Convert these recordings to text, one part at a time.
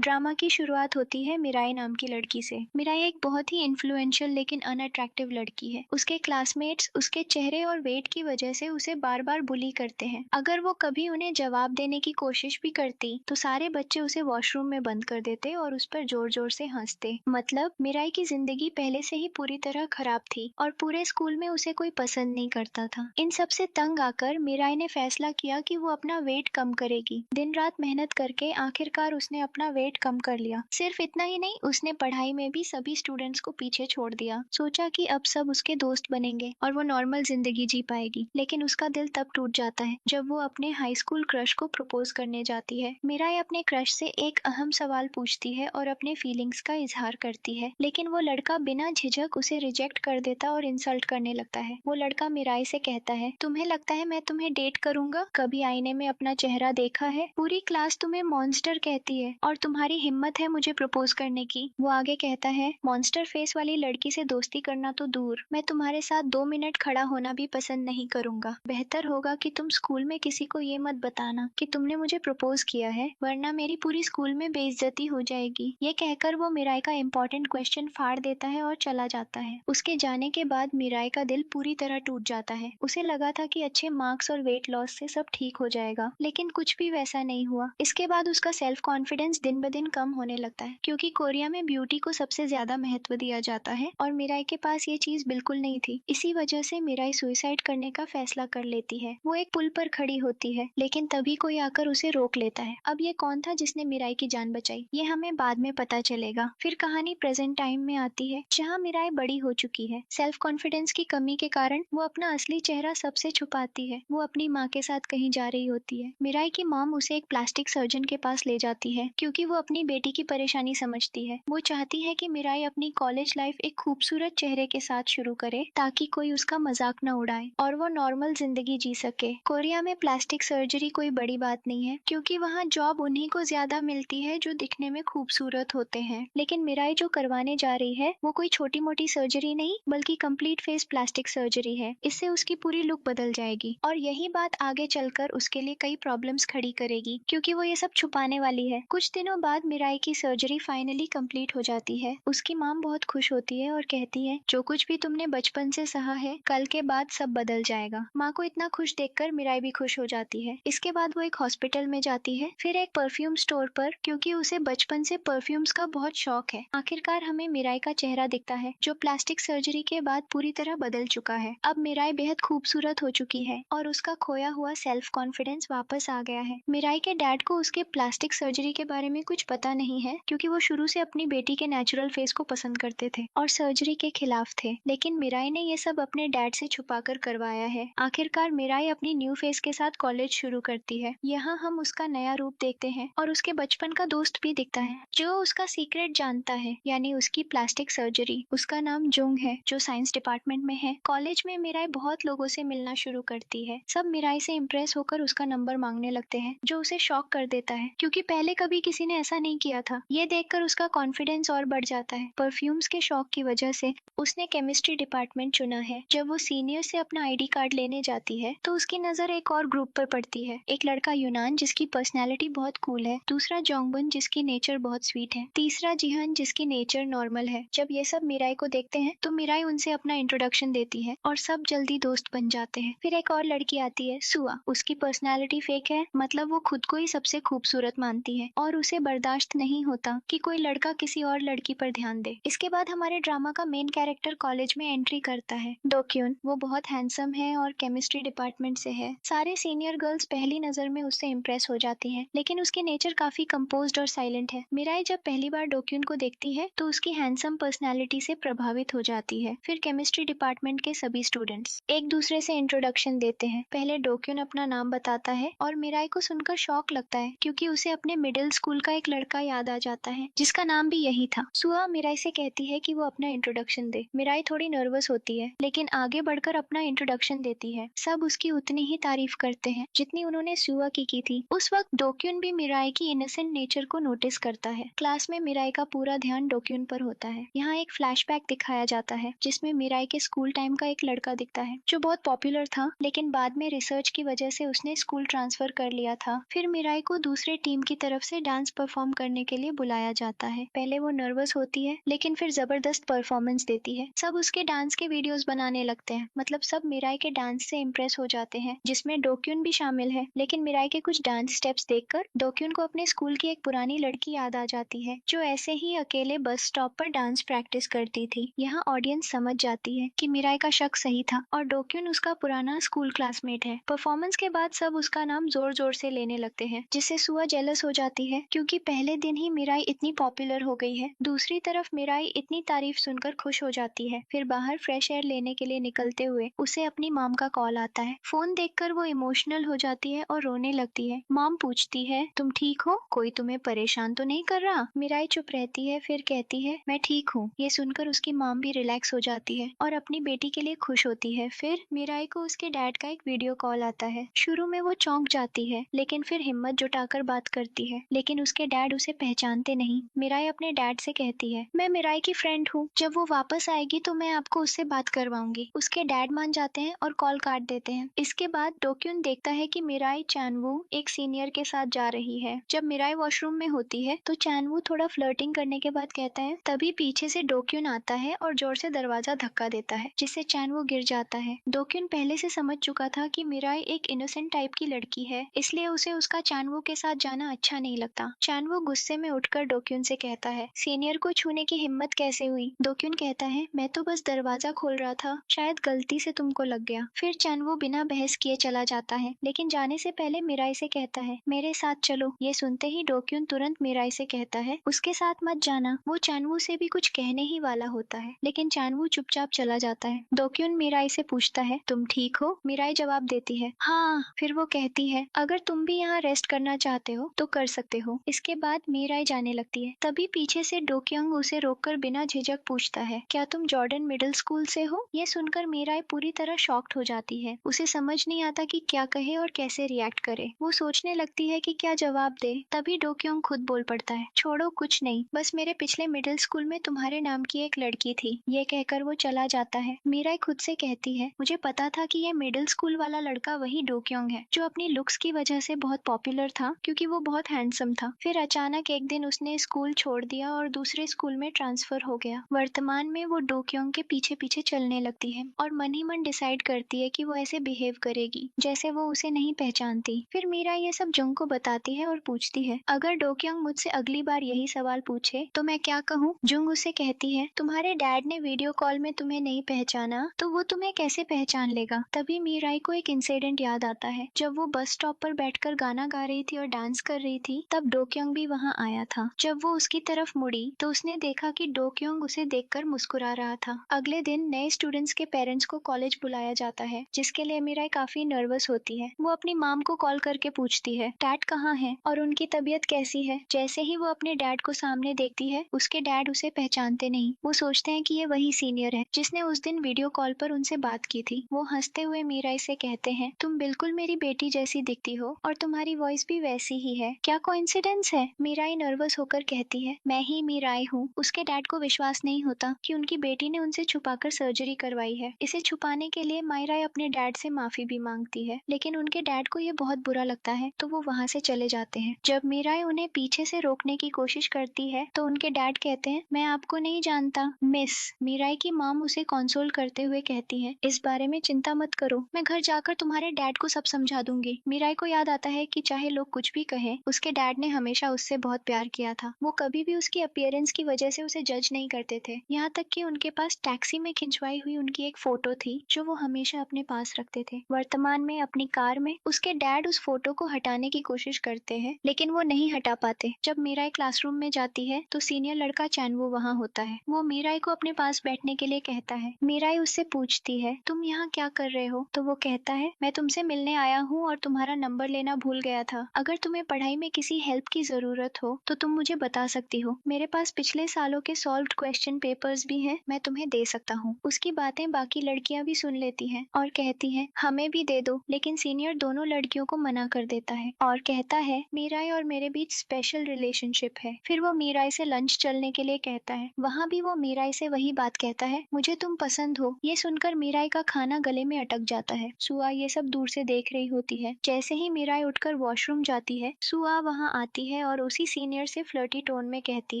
Drama की शुरुआत होती है मिराई नाम की लड़की से। मिराई एक बहुत ही इन्फ्लुएंशियल लेकिन अनअट्रैक्टिव लड़की है। उसके क्लासमेट्स उसके चेहरे और वेट की वजह से उसे बार बार बुली करते हैं। अगर वो कभी उन्हें जवाब देने की कोशिश भी करती तो सारे बच्चे उसे वॉशरूम में बंद कर देते और उस पर जोर जोर से हंसते। मतलब मिराई की जिंदगी पहले से ही पूरी तरह खराब थी और पूरे स्कूल में उसे कोई पसंद नहीं करता था। इन सब से तंग आकर मिराई ने फैसला किया कि वो अपना वेट कम करेगी। दिन रात मेहनत करके आखिरकार उसने अपना वेट कम कर लिया। सिर्फ इतना ही नहीं, उसने पढ़ाई में भी सभी स्टूडेंट्स को पीछे छोड़ दिया। सोचा कि अब सब उसके दोस्त बनेंगे और वो नॉर्मल जिंदगी जी पाएगी। लेकिन उसका दिल तब टूट जाता है जब वो अपने हाई स्कूल क्रश को प्रपोज करने जाती है। मिराई अपने क्रश से एक अहम सवाल पूछती है और अपने फीलिंग्स का इजहार करती है, लेकिन वो लड़का बिना झिझक उसे रिजेक्ट कर देता और इंसल्ट करने लगता है। वो लड़का मिराई से कहता है, तुम्हें लगता है मैं तुम्हें डेट करूंगा? कभी आईने में अपना चेहरा देखा है? पूरी क्लास तुम्हें मॉन्स्टर कहती है और तुम्हारी हिम्मत है मुझे प्रपोज करने की। वो आगे कहता है, मॉन्स्टर फेस वाली लड़की से दोस्ती करना तो दूर, मैं तुम्हारे साथ 2 मिनट खड़ा होना भी पसंद नहीं करूंगा। बेहतर होगा कि तुम स्कूल में किसी को ये मत बताना कि तुमने मुझे प्रपोज किया है, वरना मेरी पूरी स्कूल में बेइज्जती हो जाएगी। ये कहकर वो मिराई का इंपॉर्टेंट क्वेश्चन फाड़ देता है और चला जाता है। उसके जाने के बाद मिराई का दिल पूरी तरह टूट जाता है। उसे लगा था कि अच्छे मार्क्स और वेट लॉस से सब ठीक हो जाएगा, लेकिन कुछ भी वैसा नहीं हुआ। इसके बाद उसका सेल्फ कॉन्फिडेंस दिन ब दिन कम होने लगता है, क्योंकि कोरिया में ब्यूटी को सबसे ज्यादा महत्व दिया जाता है और मिराई के पास ये चीज बिल्कुल नहीं थी। इसी वजह से मिराई सुसाइड करने का फैसला कर लेती है। वो एक पुल पर खड़ी होती है, लेकिन तभी कोई आकर उसे रोक लेता है। अब ये कौन था जिसने मिराई की जान बचाई, ये हमें बाद में पता चलेगा। फिर कहानी प्रेजेंट टाइम में आती है, जहाँ मिराई बड़ी हो चुकी है। सेल्फ कॉन्फिडेंस की कमी के कारण वो अपना असली चेहरा सबसे छुपाती है। वो अपनी माँ के साथ कहीं जा रही होती है। मिराई की मॉम उसे एक प्लास्टिक सर्जन के पास ले जाती है, क्योंकि वो अपनी बेटी की परेशानी समझती है। वो चाहती है कि मिराई अपनी कॉलेज लाइफ एक खूबसूरत चेहरे के साथ शुरू करे, ताकि कोई उसका मजाक न उड़ाए और वो नॉर्मल जिंदगी जी सके। कोरिया में प्लास्टिक सर्जरी कोई बड़ी बात नहीं है, क्योंकि वहाँ जॉब उन्हीं को ज्यादा मिलती है जो दिखने में खूबसूरत होते हैं। लेकिन मिराई जो करवाने जा रही है वो कोई छोटी मोटी सर्जरी नहीं, बल्कि कंप्लीट फेस प्लास्टिक सर्जरी है। इससे उसकी पूरी लुक बदल जाएगी और यही बात आगे चलकर उसके लिए कई प्रॉब्लम्स खड़ी करेगी, क्योंकि वो ये सब छुपाने वाली है। कुछ दिनों बाद मिराई की सर्जरी फाइनली कंप्लीट हो जाती है। उसकी माम बहुत खुश होती है और कहती है, जो कुछ भी तुमने बचपन से सहा है, कल के बाद सब बदल जाएगा। माँ को इतना खुश देखकर मिराई भी खुश हो जाती है। इसके बाद वो एक हॉस्पिटल में जाती है, फिर एक परफ्यूम स्टोर पर, क्योंकि उसे बचपन से परफ्यूम्स का बहुत शौक है। आखिरकार हमें मिराई का चेहरा दिखता है, जो प्लास्टिक सर्जरी के बाद पूरी तरह बदल चुका है। अब मिराई बेहद खूबसूरत हो चुकी है और उसका खोया हुआ सेल्फ कॉन्फिडेंस वापस आ गया है। मिराई के डैड को उसके प्लास्टिक सर्जरी के बारे में कुछ पता नहीं है, क्योंकि वो शुरू से अपनी बेटी के नेचुरल फेस को पसंद करते थे और सर्जरी के खिलाफ थे। लेकिन मिराई ने ये सब अपने डैड से छुपाकर करवाया है। आखिरकार मिराई अपनी न्यू फेस के साथ कॉलेज शुरू करती है। यहाँ हम उसका नया रूप देखते हैं और उसके बचपन का दोस्त भी दिखता है, जो उसका सीक्रेट जानता है, यानी उसकी प्लास्टिक सर्जरी। उसका नाम जुंग है, जो साइंस डिपार्टमेंट में है। कॉलेज में मिराई बहुत लोगों से मिलना शुरू करती है। सब मिराई से इम्प्रेस होकर उसका नंबर मांगने लगते हैं, जो उसे शॉक कर देता है, क्योंकि पहले कभी किसी ने ऐसा नहीं किया था। ये देखकर उसका कॉन्फिडेंस और बढ़ जाता है। परफ्यूम्स के शौक की वजह से उसने केमिस्ट्री डिपार्टमेंट चुना है। जब वो सीनियर से अपना आईडी कार्ड लेने जाती है तो उसकी नजर एक और ग्रुप पर पड़ती है। एक लड़का यूनान, जिसकी पर्सनैलिटी बहुत कूल है। दूसरा जोंगबन, जिसकी नेचर बहुत स्वीट है। तीसरा जिहान, जिसकी नेचर नॉर्मल है। जब ये सब मिराई को देखते हैं तो मिराई उनसे अपना इंट्रोडक्शन देती है और सब जल्दी दोस्त बन जाते हैं। फिर एक और लड़की आती है, सुआ। उसकी पर्सनैलिटी फेक है, मतलब वो खुद को ही सबसे खूबसूरत मानती है और उसे बर्दाश्त नहीं होता कि कोई लड़का किसी और लड़की पर ध्यान दे। इसके बाद हमारे ड्रामा का मेन कैरेक्टर कॉलेज में एंट्री करता है, डोक्यून। वो बहुत हैंडसम है और केमिस्ट्री डिपार्टमेंट से है। सारे सीनियर गर्ल्स पहली नजर में उससे इम्प्रेस हो जाती हैं, लेकिन उसकी नेचर काफी कंपोज्ड और साइलेंट है। मिराई जब पहली बार डोक्यून को देखती है तो उसकी हैंडसम पर्सनैलिटी से प्रभावित हो जाती है। फिर केमिस्ट्री डिपार्टमेंट के सभी स्टूडेंट्स एक दूसरे से इंट्रोडक्शन देते हैं। पहले डोक्यून अपना नाम बताता है और मिराई को सुनकर शौक लगता है, क्योंकि उसे अपने मिडिल स्कूल का एक लड़का याद आ जाता है, जिसका नाम भी यही था। सुआ मिराई से कहती है कि वो अपना इंट्रोडक्शन दे। मिराई थोड़ी नर्वस होती है, लेकिन आगे बढ़कर अपना इंट्रोडक्शन देती है। सब उसकी उतनी ही तारीफ करते हैं जितनी उन्होंने सुआ की थी। उस वक्त डोक्यून भी मिराई की इनोसेंट नेचर को नोटिस करता है। क्लास में मिराई का पूरा ध्यान डोक्यून पर होता है। यहाँ एक फ्लैशबैक दिखाया जाता है, जिसमें मिराई के स्कूल टाइम का एक लड़का दिखता है, जो बहुत पॉपुलर था, लेकिन बाद में रिसर्च की वजह से उसने स्कूल ट्रांसफर कर लिया था। फिर मिराई को दूसरे टीम की तरफ से डांस परफॉर्म करने के लिए बुलाया जाता है। पहले वो नर्वस होती है लेकिन फिर जबरदस्त परफॉर्मेंस देती है। सब उसके डांस के वीडियोस बनाने लगते हैं, मतलब सब मिराई के डांस से इम्प्रेस हो जाते हैं, जिसमें डोक्यून भी शामिल है। लेकिन मिराई के कुछ डांस स्टेप्स देखकर डोक्यून को अपने स्कूल की एक पुरानी लड़की याद आ जाती है, जो ऐसे ही अकेले बस स्टॉप पर डांस प्रैक्टिस करती थी। यहाँ ऑडियंस समझ जाती है कि मिराई का शक सही था और डोक्यून उसका पुराना स्कूल क्लासमेट है। परफॉर्मेंस के बाद सब उसका नाम जोर जोर से लेने लगते हैं, जिससे सुआ जेलस हो जाती है क्योंकि पहले दिन ही मिराई इतनी पॉपुलर हो गई है। दूसरी तरफ मिराई इतनी तारीफ सुनकर खुश हो जाती है। फिर बाहर फ्रेश एयर लेने के लिए निकलते हुए उसे अपनी मॉम का कॉल आता है। फोन देखकर वो इमोशनल हो जाती है और रोने लगती है। मॉम पूछती है, तुम ठीक हो? कोई तुम्हें परेशान तो नहीं कर रहा? मिराई चुप रहती है, फिर कहती है, मैं ठीक हूँ। ये सुनकर उसकी मॉम भी रिलैक्स हो जाती है और अपनी बेटी के लिए खुश होती है। फिर मिराई को उसके डैड का एक वीडियो कॉल आता है। शुरू में वो चौंक जाती है लेकिन फिर हिम्मत जुटाकर बात करती है, लेकिन उसके डैड उसे पहचानते नहीं। मिराई अपने डैड से कहती है, मैं मिराई की फ्रेंड हूँ, जब वो वापस आएगी तो मैं आपको उससे बात करवाऊंगी। उसके डैड मान जाते हैं और कॉल काट देते हैं। इसके बाद डोक्यून देखता है कि मिराई चैनवू एक सीनियर के साथ जा रही है। जब मिराई वॉशरूम में होती है तो चैनवू थोड़ा फ्लर्टिंग करने के बाद कहता है, तभी पीछे से डोक्यून आता है और जोर से दरवाजा धक्का देता है, जिससे चैनवू गिर जाता है। डोक्यून पहले से समझ चुका था कि मिराई एक इनोसेंट टाइप की लड़की है, इसलिए उसे उसका चैनवू के साथ जाना अच्छा नहीं लगता। चैनवू गुस्से में उठकर डोक्यून से कहता है, सीनियर को छूने की हिम्मत कैसे हुई? डोक्यून कहता है, मैं तो बस दरवाजा खोल रहा था, शायद गलती से तुमको लग गया। फिर चैनवू बिना बहस किए चला जाता है, लेकिन जाने से पहले मिराई से कहता है, मेरे साथ चलो। ये सुनते ही डोक्यून तुरंत मिराई से कहता है, उसके साथ मत जाना। वो चैनवू से भी कुछ कहने ही वाला होता है, लेकिन चैनवू चुपचाप चला जाता है। डोक्यून मिराई से पूछता है, तुम ठीक हो? मिराई जवाब देती है, हाँ। फिर वो कहती है, अगर तुम भी यहाँ रेस्ट करना चाहते हो तो कर सकते हो। इसके बाद मिराई जाने लगती है। तभी पीछे से डोक्योंग उसे रोककर बिना झिझक पूछता है, क्या तुम जॉर्डन मिडिल स्कूल से हो? ये सुनकर मिराई पूरी तरह शॉक्ड हो जाती है। उसे समझ नहीं आता कि क्या कहे और कैसे रिएक्ट करे। वो सोचने लगती है कि क्या जवाब दे। तभी डोक्योंग खुद बोल पड़ता है, छोड़ो, कुछ नहीं, बस मेरे पिछले मिडिल स्कूल में तुम्हारे नाम की एक लड़की थी। ये कहकर वो चला जाता है। मिराई खुद से कहती है, मुझे पता था कि ये मिडिल स्कूल वाला लड़का वही डोक्योंग है, जो अपनी लुक्स की वजह से बहुत पॉपुलर था क्योंकि वो बहुत हैंडसम था। फिर अचानक एक दिन उसने स्कूल छोड़ दिया और दूसरे स्कूल में ट्रांसफर हो गया। वर्तमान में वो डोक्योंग के पीछे पीछे चलने लगती है और मन ही मन डिसाइड करती है कि वो ऐसे बिहेव करेगी जैसे वो उसे नहीं पहचानती। फिर मीरा ये सब जुंग को बताती है और पूछती है, अगर डोक्योंग मुझसे अगली बार यही सवाल पूछे तो मैं क्या कहूँ? जुंग उसे कहती है, तुम्हारे डैड ने वीडियो कॉल में तुम्हें नहीं पहचाना तो वो तुम्हें कैसे पहचान लेगा? तभी मीराई को एक इंसिडेंट याद आता है। जब वो बस स्टॉप पर बैठकर गाना गा रही थी और डांस कर रही थी, तब डोक्योंग भी वहाँ आया था। जब वो उसकी तरफ मुड़ी तो उसने देखा कि डोक्योंग उसे देखकर मुस्कुरा रहा था। अगले दिन नए स्टूडेंट्स के पेरेंट्स को कॉलेज बुलाया जाता है, जिसके लिए मीराई काफी नर्वस होती है। वो अपनी मॉम को कॉल करके पूछती है, डैड कहाँ है और उनकी तबीयत कैसी है? जैसे ही वो अपने डैड को सामने देखती है, उसके डैड उसे पहचानते नहीं। वो सोचते हैं कि ये वही सीनियर है जिसने उस दिन वीडियो कॉल पर उनसे बात की थी। वो हंसते हुए मीराई से कहते हैं, तुम बिल्कुल मेरी बेटी जैसी दिखती हो और तुम्हारी वॉइस भी वैसी ही है। क्या कोइंसिडेंस है? मीराई नर्वस होकर कहती है, मैं ही मीराई हूँ। उसके डैड को विश्वास नहीं होता कि उनकी बेटी ने उनसे छुपाकर सर्जरी करवाई है। इसे छुपाने के लिए मीराई अपने डैड से माफी भी मांगती है, लेकिन उनके डैड को ये बहुत बुरा लगता है तो वो वहाँ से चले जाते हैं। जब मीराई उन्हें पीछे से रोकने की कोशिश करती है तो उनके डैड कहते हैं, मैं आपको नहीं जानता मिस। मीराई की मॉम उसे कंसोल करते हुए कहती है, इस बारे में चिंता मत करो, मैं घर जाकर तुम्हारे डैड को सब समझा दूंगी। मीराई को याद आता है कि चाहे लोग कुछ भी कहें, उसके डैड ने हमेशा उससे बहुत प्यार किया था। वो कभी भी उसकी अपीयरेंस की वजह से उसे जज नहीं करते थे, यहाँ तक कि उनके पास टैक्सी में खिंचवाई हुई उनकी एक फोटो थी जो वो हमेशा अपने पास रखते थे। वर्तमान में अपनी कार में उसके डैड उस फोटो को हटाने की कोशिश करते हैं, लेकिन वो नहीं हटा पाते। जब मीराई क्लासरूम में जाती है तो सीनियर लड़का चैनवू वहाँ होता है। वो मीराई को अपने पास बैठने के लिए कहता है। मीराई उससे पूछती है, तुम यहाँ क्या कर रहे हो? तो वो कहता है, मैं तुमसे मिलने आया हूँ और तुम्हारा नंबर लेना भूल गया था। अगर तुम्हें पढ़ाई में किसी हेल्प की जरूरत हो तो तुम मुझे बता सकती हो। मेरे पास पिछले सालों के सॉल्व्ड क्वेश्चन पेपर्स भी हैं, मैं तुम्हें दे सकता हूँ। उसकी बातें बाकी लड़कियां भी सुन लेती हैं और कहती हैं, हमें भी दे दो, लेकिन सीनियर दोनों लड़कियों को मना कर देता है और कहता है, मीराई और मेरे बीच स्पेशल रिलेशनशिप है। फिर वो मीराई से लंच चलने के लिए कहता है। वहाँ भी वो मीराई से वही बात कहता है, मुझे तुम पसंद हो। ये सुनकर मीराई का खाना गले में अटक जाता है। सुआ ये सब दूर से देख रही होती है। जैसे ही मीराई उठकर वॉशरूम जाती है, सुआ वहाँ आती है और उसी सीनियर से फ्लर्टी टोन में कहती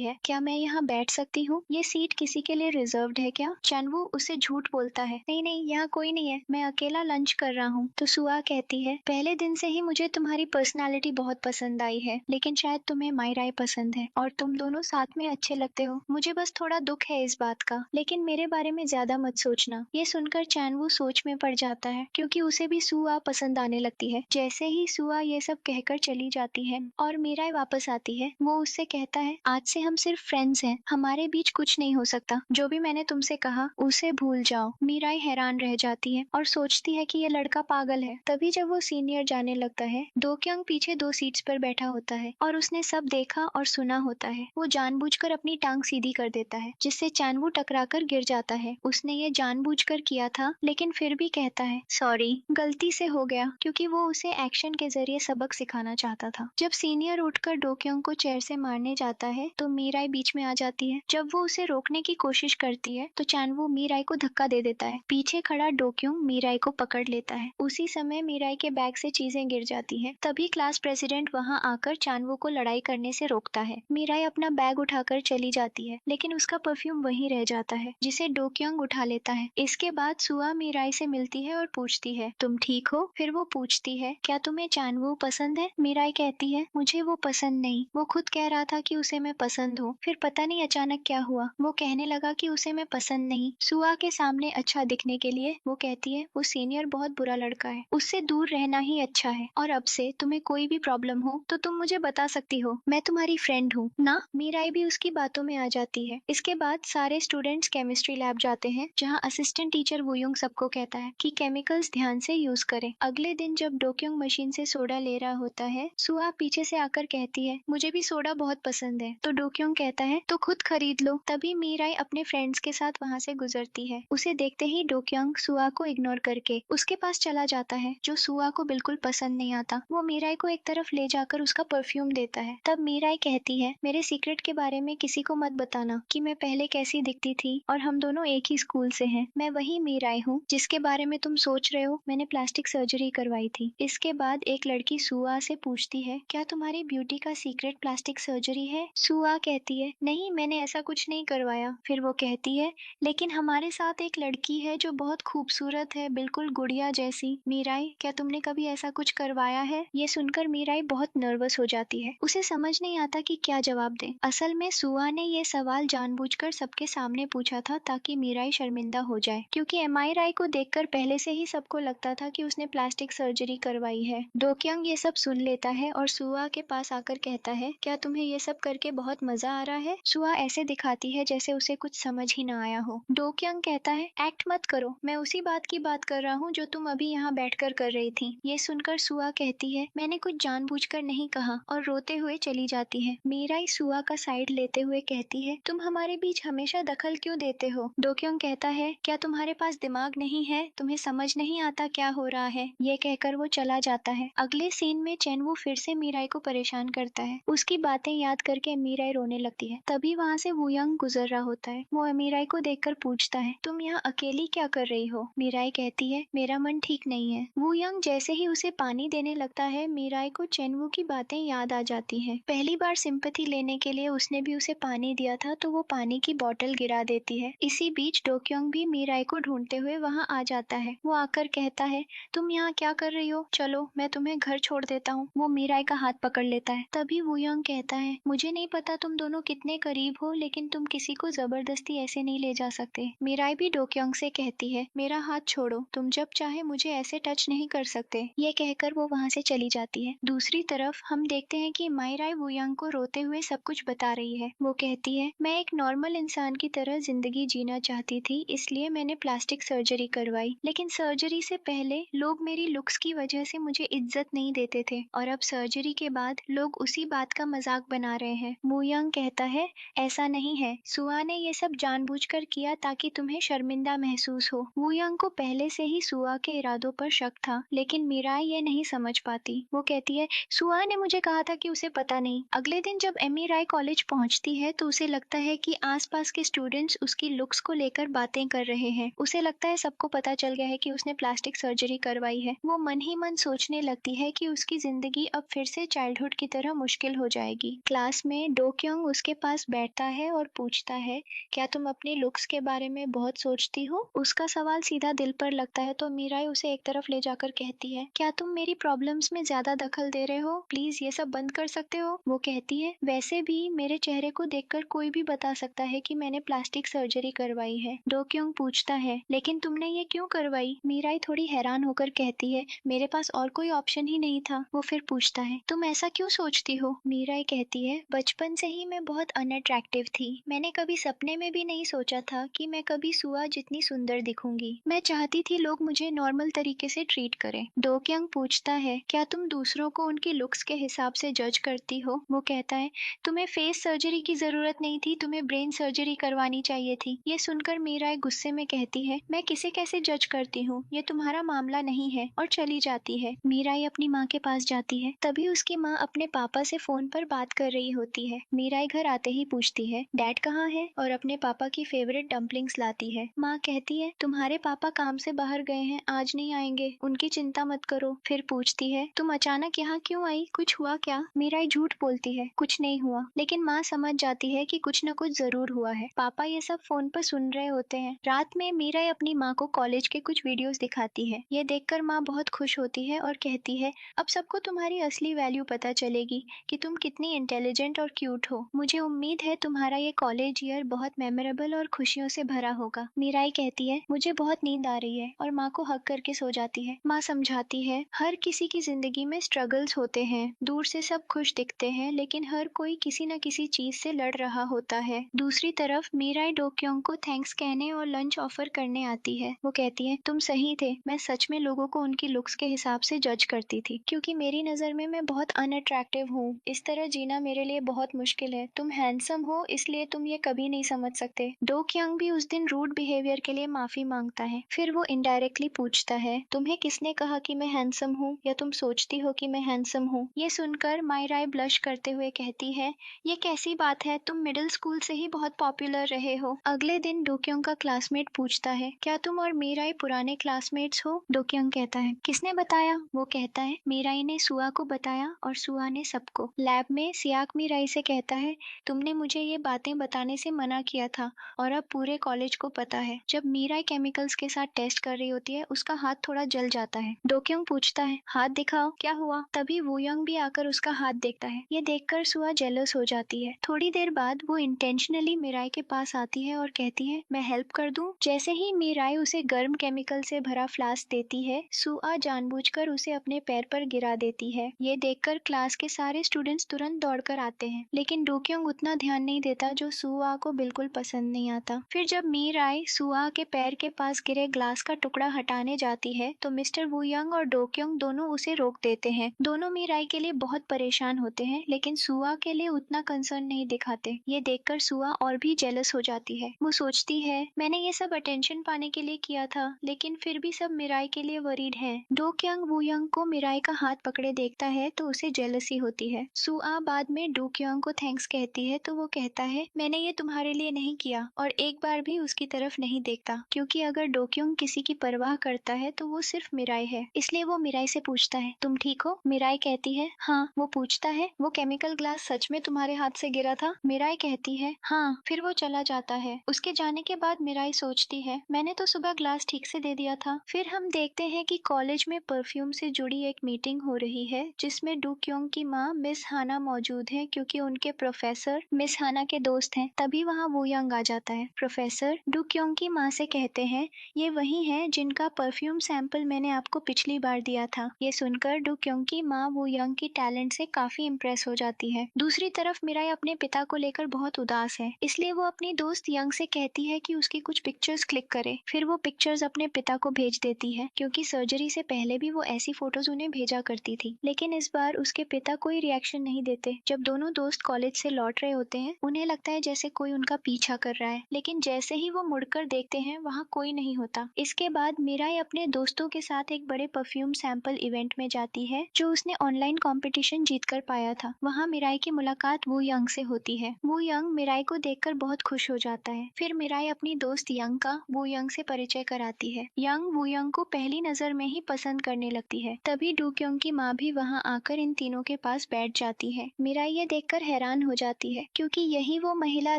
है, क्या मैं यहाँ बैठ सकती हूँ? ये सीट किसी के लिए रिजर्व्ड है क्या? चैनवू उससे झूठ बोलता है, नहीं नहीं, यहाँ कोई नहीं है, मैं अकेला लंच कर रहा हूँ। तो सुआ कहती है, पहले दिन से ही मुझे तुम्हारी पर्सनालिटी बहुत पसंद आई है, लेकिन शायद तुम्हें मायराई पसंद है और तुम दोनों साथ में अच्छे लगते हो। मुझे बस थोड़ा दुख है इस बात का, लेकिन मेरे बारे में ज्यादा मत सोचना। ये सुनकर चैनवू सोच में पड़ जाता है, क्योंकि उसे भी सुआ पसंद आने लगती है। जैसे ही सुआ ये सब कहकर चली जाती है और मीराई वापस आती है, वो उससे कहता है, आज से हम सिर्फ फ्रेंड्स हैं, हमारे बीच कुछ नहीं हो सकता। जो भी मैंने तुमसे कहा उसे भूल जाओ। मीराई हैरान रह जाती है और सोचती है कि ये लड़का पागल है। तभी जब वो सीनियर जाने लगता है, डोक्योंग पीछे 2 सीट्स पर बैठा होता है और उसने सब देखा और सुना होता है। वो जानबूझकर अपनी टांग सीधी कर देता है, जिससे चैनवू टकराकर गिर जाता है। उसने ये जानबूझकर किया था, लेकिन फिर भी कहता है, सॉरी, गलती से हो गया, क्योंकि वो उसे एक्शन के जरिए सबक सिखाना चाहता था। जब सीनियर उठकर डोक्योंग को चेयर से मारने जाता है, तो मीराई बीच में आ जाती है। जब वो उसे रोकने की कोशिश करती है, तो चैनवू मीराई को धक्का दे देता है। पीछे खड़ा डोक्योंग मीराई को पकड़ लेता है। उसी समय मीराई के बैग से चीजें गिर जाती हैं। तभी क्लास प्रेसिडेंट वहां आकर चैनवू को लड़ाई करने से रोकता है। मीराई अपना बैग उठाकर चली जाती है, लेकिन उसका परफ्यूम वहीं रह जाता है, जिसे डोक्योंग उठा लेता है। इसके बाद सुआ मीराई से मिलती है और पूछती है, तुम ठीक हो? फिर वो पूछती है, क्या तुम्हें चैनवू पसंद है? मीराई कहती है, मुझे वो पसंद नहीं। वो खुद कह रहा था कि उसे मैं पसंद हूँ, फिर पता नहीं अचानक क्या हुआ, वो कहने लगा कि उसे मैं पसंद नहीं। सुआ के सामने अच्छा दिखने के लिए वो कहती है, वो सीनियर बहुत बुरा लड़का है, उससे दूर रहना ही अच्छा है, और अब से तुम्हें कोई भी प्रॉब्लम हो तो तुम मुझे बता सकती हो, मैं तुम्हारी फ्रेंड हूँ ना। मीराई भी उसकी बातों में आ जाती है। इसके बाद सारे स्टूडेंट्स केमिस्ट्री लैब जाते हैं, जहाँ असिस्टेंट टीचर वुयुंग सबको कहता है कि केमिकल्स ध्यान से यूज करें। अगले दिन जब डोक्योंग मशीन से सोडा ले रहा होता है, सुआ पीछे से आकर कहती है, मुझे भी सोडा बहुत पसंद है। तो डोक्योंग कहता है, तो खुद खरीद लो। तभी मीराई अपने फ्रेंड्स के साथ वहाँ से गुजरती है। उसे देखते ही डोक्योंग सुआ को इग्नोर करके उसके पास चला जाता है, जो सुआ को बिल्कुल पसंद नहीं आता। वो मीराई को एक तरफ ले जाकर उसका परफ्यूम देता है। तब मीराई कहती है, मेरे सीक्रेट के बारे में किसी को मत बताना कि मैं पहले कैसी दिखती थी, और हम दोनों एक ही स्कूल से हैं। मैं वही मीराई हूँ जिसके बारे में तुम सोच रहे हो। मैंने प्लास्टिक सर्जरी करवाई थी। इसके बाद एक लड़की सुआ से पूछती है, क्या तुम्हारी ब्यूटी का सीक्रेट प्लास्टिक सर्जरी है? सुआ कहती है, नहीं, मैंने ऐसा कुछ नहीं करवाया। फिर वो कहती है, लेकिन हमारे साथ एक लड़की है जो बहुत खूबसूरत है, बिल्कुल गुड़िया जैसी। मीराई, क्या तुमने कभी ऐसा कुछ करवाया है? ये सुनकर मीराई बहुत नर्वस हो जाती है। उसे समझ नहीं आता कि क्या जवाब दे। असल में सुआ ने ये सवाल जानबूझकर सबके सामने पूछा था, ताकि मीराई शर्मिंदा हो जाए, क्योंकि एमआई राय को देखकर पहले से ही सबको लगता था कि उसने प्लास्टिक सर्जरी करवाई है। डोक्योंग ये सब सुन लेता है और सुआ के पास आकर कहता है, क्या तुम्हें ये सब करके बहुत मजा आ रहा है? सुआ ऐसे दिखाती है जैसे उसे कुछ समझ ही ना आया हो। डोक्योंग कहता है, एक्ट मत करो, मैं उसी बात की बात कर रहा हूँ जो तुम अभी यहाँ बैठकर कर रही थी। ये सुनकर सुआ कहती है, मैंने कुछ जानबूझकर नहीं कहा, और रोते हुए चली जाती है। मीराई सुआ का साइड लेते हुए कहती है, तुम हमारे बीच हमेशा दखल क्यों देते हो? डोक्योंग कहता है, क्या तुम्हारे पास दिमाग नहीं है? तुम्हें समझ नहीं आता क्या हो रहा है? ये कहकर वो चला जाता है। अगले सीन में चैनवू फिर से मीराई को परेशान करता है। उसकी बातें याद करके मीराई रोने लगती है। तभी वहाँ से वुयंग गुजर रहा होता है। वो मीराई को देखकर पूछता है, तुम यहाँ अकेली क्या कर रही हो? मीराई कहती है, मेरा मन ठीक नहीं है। वुयंग जैसे ही उसे पानी देने लगता है, मीराई को चैनवू की बातें याद आ जाती है। पहली बार सिंपैथी लेने के लिए उसने भी उसे पानी दिया था, तो वो पानी की बोतल गिरा देती है। इसी बीच डोक्योंग भी मीराई को ढूंढते हुए वहाँ आ जाता है। वो आकर कहता है, तुम यहाँ क्या कर रही हो? चलो, मैं तुम्हें घर छोड़ देता हूँ। वो मीराई का हाथ पकड़ लेता है। तभी वुयंग कहता है, मुझे नहीं पता तुम दोनों कितने करीब हो, लेकिन तुम किसी को जबरदस्ती ऐसे नहीं ले जा सकते। मीराई भी डोक्योंग से कहती है, मेरा हाथ छोड़ो, तुम जब चाहे मुझे ऐसे टच नहीं कर सकते। ये कहकर वो वहाँ से चली जाती है। दूसरी तरफ हम देखते हैं कि मायराई वुयंग को रोते हुए सब कुछ बता रही है। वो कहती है, मैं एक नॉर्मल इंसान की तरह जिंदगी जीना चाहती थी, इसलिए मैंने प्लास्टिक सर्जरी करवाई। लेकिन सर्जरी से पहले लोग मेरी लुक्स की वजह से मुझे इज्जत नहीं देते थे, और अब सर्जरी के बाद लोग उसी बात का मजाक बना रहे हैं। वुयंग कहता है, ऐसा नहीं है, सुआ ने ये सब जानबूझकर किया ताकि तुम्हें शर्मिंदा महसूस हो। वुयंग को पहले से ही सुआ के इरादों पर शक था, लेकिन मीराई ये नहीं समझ पाती। वो कहती है, सुआ ने मुझे कहा था कि उसे पता नहीं। अगले दिन जब एमी राय कॉलेज पहुंचती है, तो उसे लगता है कि आसपास के स्टूडेंट्स उसकी लुक्स को लेकर बातें कर रहे हैं। उसे लगता है सबको पता चल गया है कि उसने प्लास्टिक सर्जरी करवाई है। वो मन ही मन सोचने लगती है कि उसकी जिंदगी अब फिर से चाइल्डहुड की तरह तरह मुश्किल हो जाएगी। क्लास में डो क्योंग उसके पास बैठता है और पूछता है, क्या तुम अपने लुक्स के बारे में बहुत सोचती हो? उसका सवाल सीधा दिल पर लगता है तो मीराई उसे एक तरफ ले जाकर कहती है, क्या तुम मेरी प्रॉब्लम्स में ज्यादा दखल दे रहे हो? प्लीज ये सब बंद कर सकते हो? वो कहती है, वैसे भी मेरे चेहरे को देखकर कोई भी बता सकता है कि मैंने प्लास्टिक सर्जरी करवाई है। डो क्योंग पूछता है, लेकिन तुमने ये क्यों करवाई? मीराई थोड़ी हैरान होकर कहती है, मेरे पास और कोई ऑप्शन ही नहीं था। वो फिर पूछता है, तुम ऐसा क्यों सोचती हो? मीराई कहती है, बचपन से ही मैं बहुत अनअट्रैक्टिव थी। मैंने कभी सपने में भी नहीं सोचा था कि मैं कभी सुआ जितनी सुंदर दिखूंगी। मैं चाहती थी लोग मुझे नॉर्मल तरीके से ट्रीट करें। डो क्योंग पूछता है, क्या तुम दूसरों को उनकी लुक्स के हिसाब से जज करती हो? वो कहता है, तुम्हें फेस सर्जरी की जरूरत नहीं थी, तुम्हें ब्रेन सर्जरी करवानी चाहिए थी। ये सुनकर मीराई गुस्से में कहती है, मैं किसे कैसे जज करती हूँ, ये तुम्हारा मामला नहीं है, और चली जाती है। मीराई अपनी माँ के पास जाती है, तभी उसकी माँ अपने पापा से फोन पर बात कर रही होती है। मीराई घर आते ही पूछती है, डैड कहाँ है? और अपने पापा की फेवरेट डम्पलिंग्स लाती है। माँ कहती है, तुम्हारे पापा काम से बाहर गए हैं, आज नहीं आएंगे, उनकी चिंता मत करो। फिर पूछती है, तुम अचानक यहाँ क्यों आई, कुछ हुआ क्या? मीराई झूठ बोलती है, कुछ नहीं हुआ, लेकिन माँ समझ जाती है कि कुछ न कुछ जरूर हुआ है। पापा ये सब फोन पर सुन रहे होते हैं। रात में मीराई अपनी माँ को कॉलेज के कुछ वीडियोस दिखाती है। ये देखकर माँ बहुत खुश होती है और कहती है, अब सबको तुम्हारी असली वैल्यू पता चलेगी कि तुम कितनी इंटेलिजेंट और क्यूट हो। मुझे उम्मीद है तुम्हारा ये कॉलेज ईयर बहुत मेमोरेबल और खुशियों से भरा होगा। मीराई कहती है, मुझे बहुत नींद आ रही है, और माँ को हक करके सो जाती है। माँ समझाती है, हर किसी की जिंदगी में स्ट्रगल्स होते हैं। दूर से सब खुश दिखते हैं, लेकिन हर कोई किसी न किसी चीज से लड़ रहा होता है। दूसरी तरफ मीराई डो क्योंग को थैंक्स कहने और लंच ऑफर करने आती है। वो कहती है, तुम सही थे, मैं सच में लोगों को उनकी लुक्स के हिसाब से जज करती थी, क्योंकि मेरी नजर में मैं बहुत अनअट्रैक्टिव हूँ। इस तरह जीना मेरे लिए बहुत मुश्किल है। तुम हैंडसम हो, इसलिए तुम ये कभी नहीं समझ सकते। डो क्योंग भी उस दिन रूड बिहेवियर के लिए माफी मांगता है। फिर वो इनडायरेक्टली पूछता है, तुम्हें किसने कहा कि मैं हैंडसम हूँ, या तुम सोचती हो कि मैं हैंडसम हूँ? ये सुनकर मायराई ब्लश करते हुए कहती है, ये कैसी बात है, तुम मिडिल स्कूल से ही बहुत पॉपुलर रहे हो। अगले दिन डो क्योंग का क्लासमेट पूछता है, क्या तुम और मीराई पुराने क्लासमेट्स हो? डो क्योंग कहता है, किसने बताया? वो कहता है, मीराई ने सुआ को बताया, और सुआ ने सबको। लैब में सियाक मीराई से कहता है, तुमने मुझे ये बातें बताने से मना किया था, और अब पूरे कॉलेज को पता है। जब मीराई केमिकल्स के साथ टेस्ट कर रही होती है, उसका हाथ थोड़ा जल जाता है। डो क्योंग पूछता है, हाथ दिखाओ, क्या हुआ? तभी वू यंग भी आकर उसका हाथ देखता है। ये देखकर सुआ जेलस हो जाती है। थोड़ी देर बाद वो इंटेंशनली मीराई के पास आती है और कहती है, मैं हेल्प कर दूं? जैसे ही मीराई उसे गर्म केमिकल से भरा फ्लास्क देती है, सुआ जानबूझकर उसे अपने पैर पर गिरा देती है। ये देखकर क्लास के सारे स्टूडेंट्स तुरंत दौड़कर आते हैं, लेकिन डो क्योंग उतना ध्यान नहीं देता, जो सुआ को बिल्कुल पसंद नहीं आता। फिर जब मीराई सुआ के पैर के पास गिरे ग्लास का टुकड़ा हटाने जाती है, तो मिस्टर वू यंग और डो क्योंग दोनों उसे रोक देते हैं। दोनों मीराई के लिए बहुत परेशान होते हैं, लेकिन सुआ के लिए उतना कंसर्न नहीं दिखाते। ये देखकर सुआ और भी जेलस हो जाती है। वो सोचती है, मैंने ये सब अटेंशन पाने के लिए किया था, लेकिन फिर भी सब मीराई के लिए वरीड है। डो क्योंग वू यंग को मीराई का हाथ पकड़े देखता है तो उसे जेलसी होती है। सुआ बाद में डो क्योंग को थैंक्स कहती है तो वो कहता है, मैंने ये तुम्हारे लिए नहीं किया, और एक बार भी उसकी तरफ नहीं देखता, क्योंकि अगर डो क्योंग किसी की परवाह करता है तो वो सिर्फ मीराई है। इसलिए वो मीराई से पूछता है, तुम ठीक हो? मीराई कहती है, हाँ। वो पूछता है, वो केमिकल ग्लास सच में तुम्हारे हाथ से गिरा था? मीराई कहती है, हाँ। फिर वो चला जाता है। उसके जाने के बाद मीराई सोचती है, मैंने तो सुबह ग्लास ठीक से दे दिया था। फिर हम देखते हैं कि कॉलेज में परफ्यूम से जुड़ी एक मीटिंग हो रही है, जिसमें डू क्योंग की माँ मिस हाना मौजूद है, क्योंकि उनके प्रोफेसर मिस हाना के दोस्त हैं। तभी वहाँ वू यंग आ जाता है। प्रोफेसर डू क्योंग की माँ से कहते हैं, ये वही है जिनका परफ्यूम सैंपल मैंने आपको पिछली बार दिया था। ये सुनकर डू क्योंग की माँ वू यंग की टैलेंट से काफी इम्प्रेस हो जाती है। दूसरी तरफ मीराई अपने पिता को लेकर बहुत उदास है, इसलिए वो अपनी दोस्त यंग से कहती है कि उसकी कुछ पिक्चर्स क्लिक करे। फिर वो पिक्चर्स अपने पिता को भेज देती है, क्योंकि सर्जरी से पहले भी वो ऐसी फोटोज उन्हें भेजा करती थी। लेकिन इस बार उसके पिता कोई रिएक्शन नहीं देते। जब दोनों दोस्त कॉलेज से लौट रहे होते हैं, उन्हें लगता है जैसे कोई उनका पीछा कर रहा है, लेकिन जैसे ही वो मुड़कर देखते हैं, वहाँ कोई नहीं होता। इसके बाद मीराई अपने दोस्तों के साथ एक बड़े परफ्यूम सैंपल इवेंट में जाती है, जो उसने ऑनलाइन कंपटीशन जीतकर पाया था। वहाँ मीराई की मुलाकात वू यंग से होती है। वू यंग मीराई को देखकर बहुत खुश हो जाता है। फिर मीराई अपनी दोस्त यंग का वू यंग से परिचय कराती है। यंग वू यंग को पहली नजर में ही पसंद करने लगती है। तभी डू क्योंग की माँ भी वहाँ आकर इन तीनों के पास बैठ जाती है। मिराई ये देखकर हैरान हो जाती है क्योंकि यही वो महिला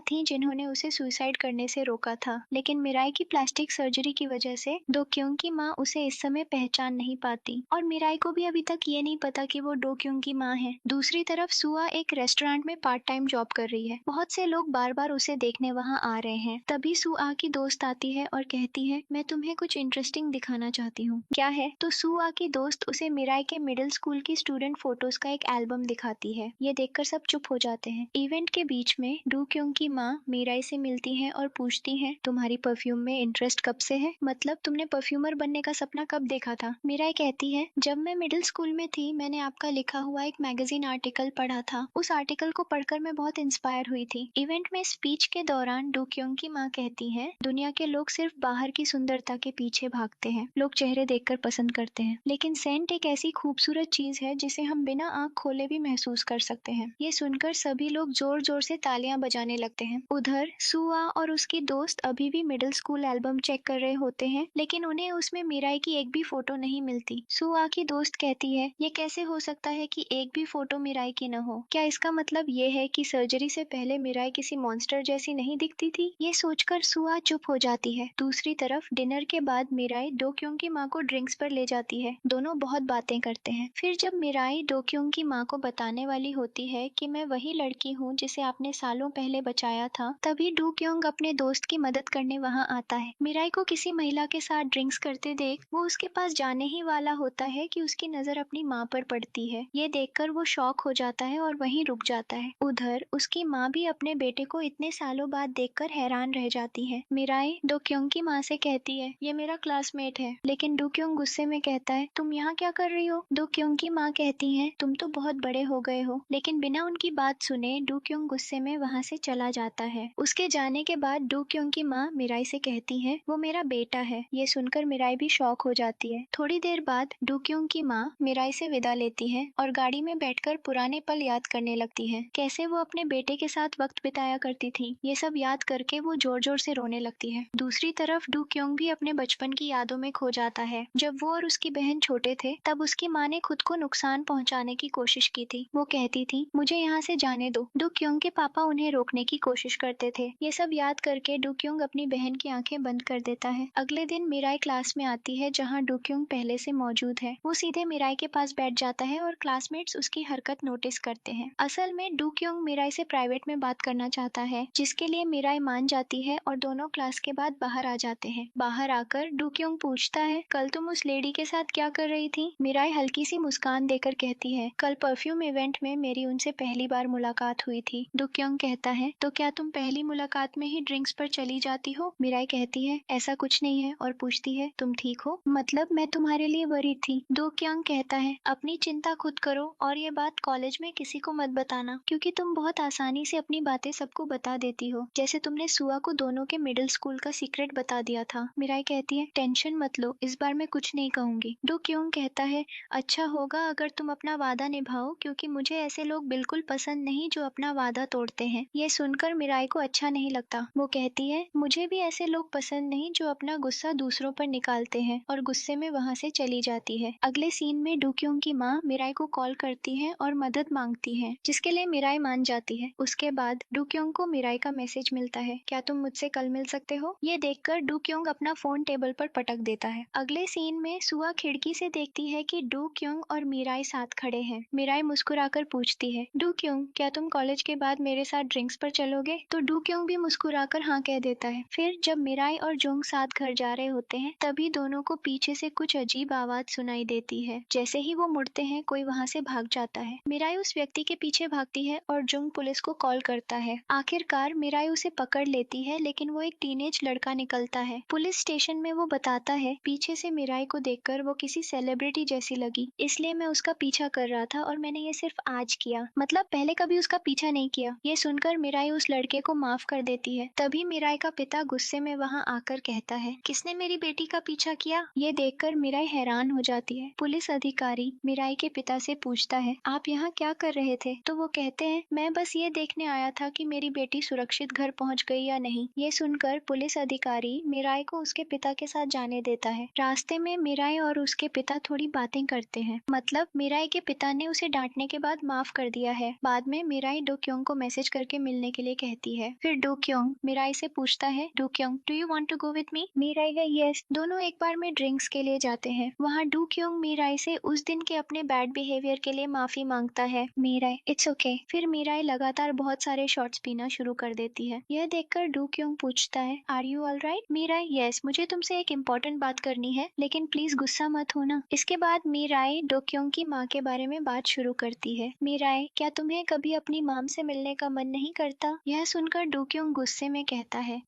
थी जिन्होंने उसे सुसाइड करने से रोका था। लेकिन मिराई की प्लास्टिक सर्जरी की वजह से डो क्योंग की माँ उसे इस समय पहचान नहीं पाती और मिराई को भी अभी तक ये नहीं पता कि वो डो क्योंग की माँ है। दूसरी तरफ सुआ एक रेस्टोरेंट में पार्ट टाइम जॉब कर रही है। बहुत से लोग बार बार उसे देखने वहाँ आ रहे हैं। तभी सुआ की दोस्त आती है और कहती है, मैं तुम्हें कुछ इंटरेस्टिंग दिखाना चाहती हूँ। क्या है? तो सुआ की दोस्त उसे मिराई के मिडिल स्कूल की स्टूडेंट फोटोज का एक एल्बम दिखाती है। ये देखकर सब चुप हो जाते हैं। इवेंट के बीच में डू क्योंग की माँ मिराई से मिलती है और पूछती है, तुम्हारी परफ्यूम में इंटरेस्ट कब से है? मतलब तुमने परफ्यूमर बनने का सपना कब देखा था? मिराई कहती है, जब मैं मिडिल स्कूल में थी मैंने आपका लिखा हुआ एक मैगजीन आर्टिकल पढ़ा था। उस आर्टिकल को पढ़कर मैं बहुत इंस्पायर हुई थी। इवेंट में स्पीच के दौरान डू क्योंग की माँ कहती है, दुनिया के लोग सिर्फ बाहर की सुंदरता के पीछे भागते हैं। लोग चेहरे देखकर पसंद करते हैं, लेकिन सेंट एक ऐसी खूबसूरत चीज है जिसे हम बिना आंख खोले भी महसूस कर सकते हैं। ये सुनकर सभी लोग जोर जोर से तालियां बजाने लगते हैं। उधर सुआ और उसकी दोस्त अभी भी मिडिल स्कूल एल्बम चेक कर रहे होते हैं, लेकिन उन्हें उसमें मिराई की एक भी फोटो नहीं मिलती। सुआ की दोस्त कहती है, ये कैसे हो सकता है कि एक भी फोटो मिराई की न हो? क्या इसका मतलब ये है कि सर्जरी से पहले मिराई किसी मॉन्स्टर जैसी नहीं दिखती थी? ये सोचकर सुआ चुप हो जाती है। दूसरी तरफ डिनर के बाद मिराई डो क्योंग की माँ को ड्रिंक्स पर ले जाती है। दोनों बहुत बातें करते हैं। फिर जब मिराई डो क्योंग की माँ को बताने वाली होती है कि मैं वही लड़की हूँ जिसे आपने सालों पहले बचाया था, तभी डू क्योंग अपने दोस्त की मदद करने वहाँ आता है। मिराई को किसी महिला के साथ ड्रिंक्स करते देख वो उसके पास जाने ही वाला होता है कि उसकी नजर अपनी माँ पर पड़ती है। ये देखकर वो शॉक हो जाता है और वहीं रुक जाता है। उधर उसकी माँ भी अपने बेटे को इतने सालों बाद देखकर हैरान रह जाती है। मिराई डो क्योंग की माँ से कहती है, ये मेरा क्लासमेट है। लेकिन डू क्योंग गुस्से में कहता है, तुम यहाँ क्या कर रही हो? डू क्योंग की माँ कहती है, तुम तो बहुत बड़े हो गए हो। लेकिन बिना उनकी बात सुने डू क्योंग गुस्से में वहाँ से चला जाता है। उसके जाने के बाद डू क्योंग की माँ मिराई से कहती है, वो मेरा बेटा है। ये सुनकर मिराई भी शॉक हो जाती है। थोड़ी देर बाद डू क्योंग की माँ मिराई से विदा लेती है और गाड़ी में बैठकर पुराने पल याद करने लगती है। कैसे वो अपने बेटे के साथ वक्त बिताया करती थी। ये सब याद करके वो जोर जोर से रोने लगती है। दूसरी तरफ डू क्योंग भी अपने बचपन की यादों में खो जाता है। जब वो और उसकी बहन छोटे थे तब उसकी माँ ने खुद को नुकसान पहुंचाने की कोशिश की थी। वो कहती थी, मुझे यहाँ से जाने दो। डू क्योंग के पापा उन्हें रोकने की कोशिश करते थे। ये सब याद करके डू क्योंग अपनी बहन की आंखें बंद कर देता है। अगले दिन मिराई क्लास में आती है जहाँ डू क्योंग पहले से मौजूद है। वो सीधे मिराई के पास बैठ जाता है और क्लासमेट्स उसकी हरकत नोटिस करते हैं। असल में डू क्योंग मिराई से प्राइवेट में बात करना चाहता है, जिसके लिए मिराई मान जाती है और दोनों क्लास के बाद बाहर आ जाते हैं। बाहर आकर डू क्योंग पूछता है, कल तुम उस लेडी के साथ क्या कर रही थी? मिराई हल्की सी मुस्कान देकर कहती है, कल परफ्यूम इवेंट में मेरी उनसे पहली बार मुलाकात हुई थी। डू क्योंग कहता है, तो क्या तुम पहली मुलाकात में ही ड्रिंक्स पर चली जाती हो? मिराई कहती है, ऐसा कुछ नहीं है और पूछती है, तुम ठीक हो? मतलब मैं तुम्हारे लिए वरीड थी। डू क्योंग कहता है, अपनी चिंता खुद करो और ये बात कॉलेज में किसी को मत बताना, क्योंकि तुम बहुत आसानी से अपनी बातें सबको बता देती हो, जैसे तुमने सुआ को दोनों के मिडिल स्कूल का सीक्रेट बता दिया था। मिराई कहती है, टेंशन मत लो, इस बार मैं कुछ नहीं कहूंगी। डू क्योंग कहता है, अच्छा होगा अगर तुम अपना वादा निभाओ, क्योंकि मुझे ऐसे लोग बिल्कुल पसंद नहीं जो अपना वादा तोड़ते हैं। ये सुनकर मिराई को अच्छा नहीं लगता। वो कहती है, मुझे भी ऐसे लोग पसंद नहीं जो अपना गुस्सा दूसरों पर निकालते हैं, और गुस्से में वहाँ से चली जाती है। अगले सीन में डू क्योंग की माँ मिराई को कॉल करती है और मदद मांगती है, जिसके लिए मिराई मान जाती है। उसके बाद डू क्योंग को मिराई का मैसेज मिलता है, क्या तुम मुझसे कल मिल सकते हो? ये देखकर डू क्योंग अपना फोन टेबल पर पटक देता है। अगले सीन में सुआ खिड़की से देखती है कि डू क्योंग और मिराई साथ खड़े हैं। मिराई मुस्कुराकर पूछती है, डू क्योंग, क्या तुम कॉलेज के बाद मेरे साथ ड्रिंक्स पर चलोगे? तो डू क्योंग भी मुस्कुराकर हाँ कह देता है। फिर जब मिराई और जोंग साथ घर जा रहे होते हैं, तभी दोनों को पीछे से कुछ अजीब आवाज सुनाई देती है। जैसे ही वो मुड़ते हैं, कोई वहाँ से भाग जाता है। मिराई उस व्यक्ति के पीछे भागती है और जोंग पुलिस को कॉल करता है। आखिरकार मिराई उसे पकड़ लेती है, लेकिन वो एक टीनेज लड़का निकलता है। पुलिस स्टेशन में वो बताता है, पीछे से मिराई को देखकर वो किसी सेलिब्रिटी जैसी लगी, इसलिए मैं उसका पीछा कर रहा था और मैंने ये सिर्फ आज किया, मतलब पहले कभी उसका पीछा नहीं किया। ये सुनकर मिराई उस लड़के को माफ कर देती है। तभी मिराई का पिता गुस्से में वहाँ आकर कहता है, किसने मेरी बेटी का पीछा किया? ये देखकर मिराई हैरान हो जाती है। पुलिस अधिकारी मिराई के पिता से पूछता है, आप यहाँ क्या कर रहे थे? तो वो कहते हैं, मैं बस ये देखने आया था कि मेरी बेटी सुरक्षित घर पहुँच गई या नहीं। ये सुनकर पुलिस अधिकारी मिराई को उसके पिता के साथ जाने देता है। रास्ते में मिराई और उसके पिता थोड़ी बातें करते हैं। मतलब मिराई के पिता ने उसे उसे डांटने के बाद माफ कर दिया है। बाद में मिराई डो क्योंग को मैसेज करके मिलने के लिए कहती है। फिर डो क्योंग मिराई से पूछता है, Do Kyung do you want to go with me? Mirai का यस। दोनों एक बार में ड्रिंक्स के लिए जाते हैं। वहाँ डू क्योंग मिराई से उस दिन के अपने बैड बिहेवियर के लिए माफी मांगता है। Mirai it's okay. फिर मिराई लगातार बहुत सारे शॉट्स पीना शुरू कर देती है। यह देखकर डू क्योंग पूछता है, are you all right? Mirai yes, मुझे तुमसे एक इम्पोर्टेंट बात करनी है, लेकिन प्लीज गुस्सा मत होना। इसके बाद मिराई डो क्योंग की माँ के बारे में बात शुरू करती है। मिराई, क्या तुम्हें कभी अपनी मॉम से मिलने का मन नहीं करता? यह सुनकर डो क्योंग गुस्से में कहता है,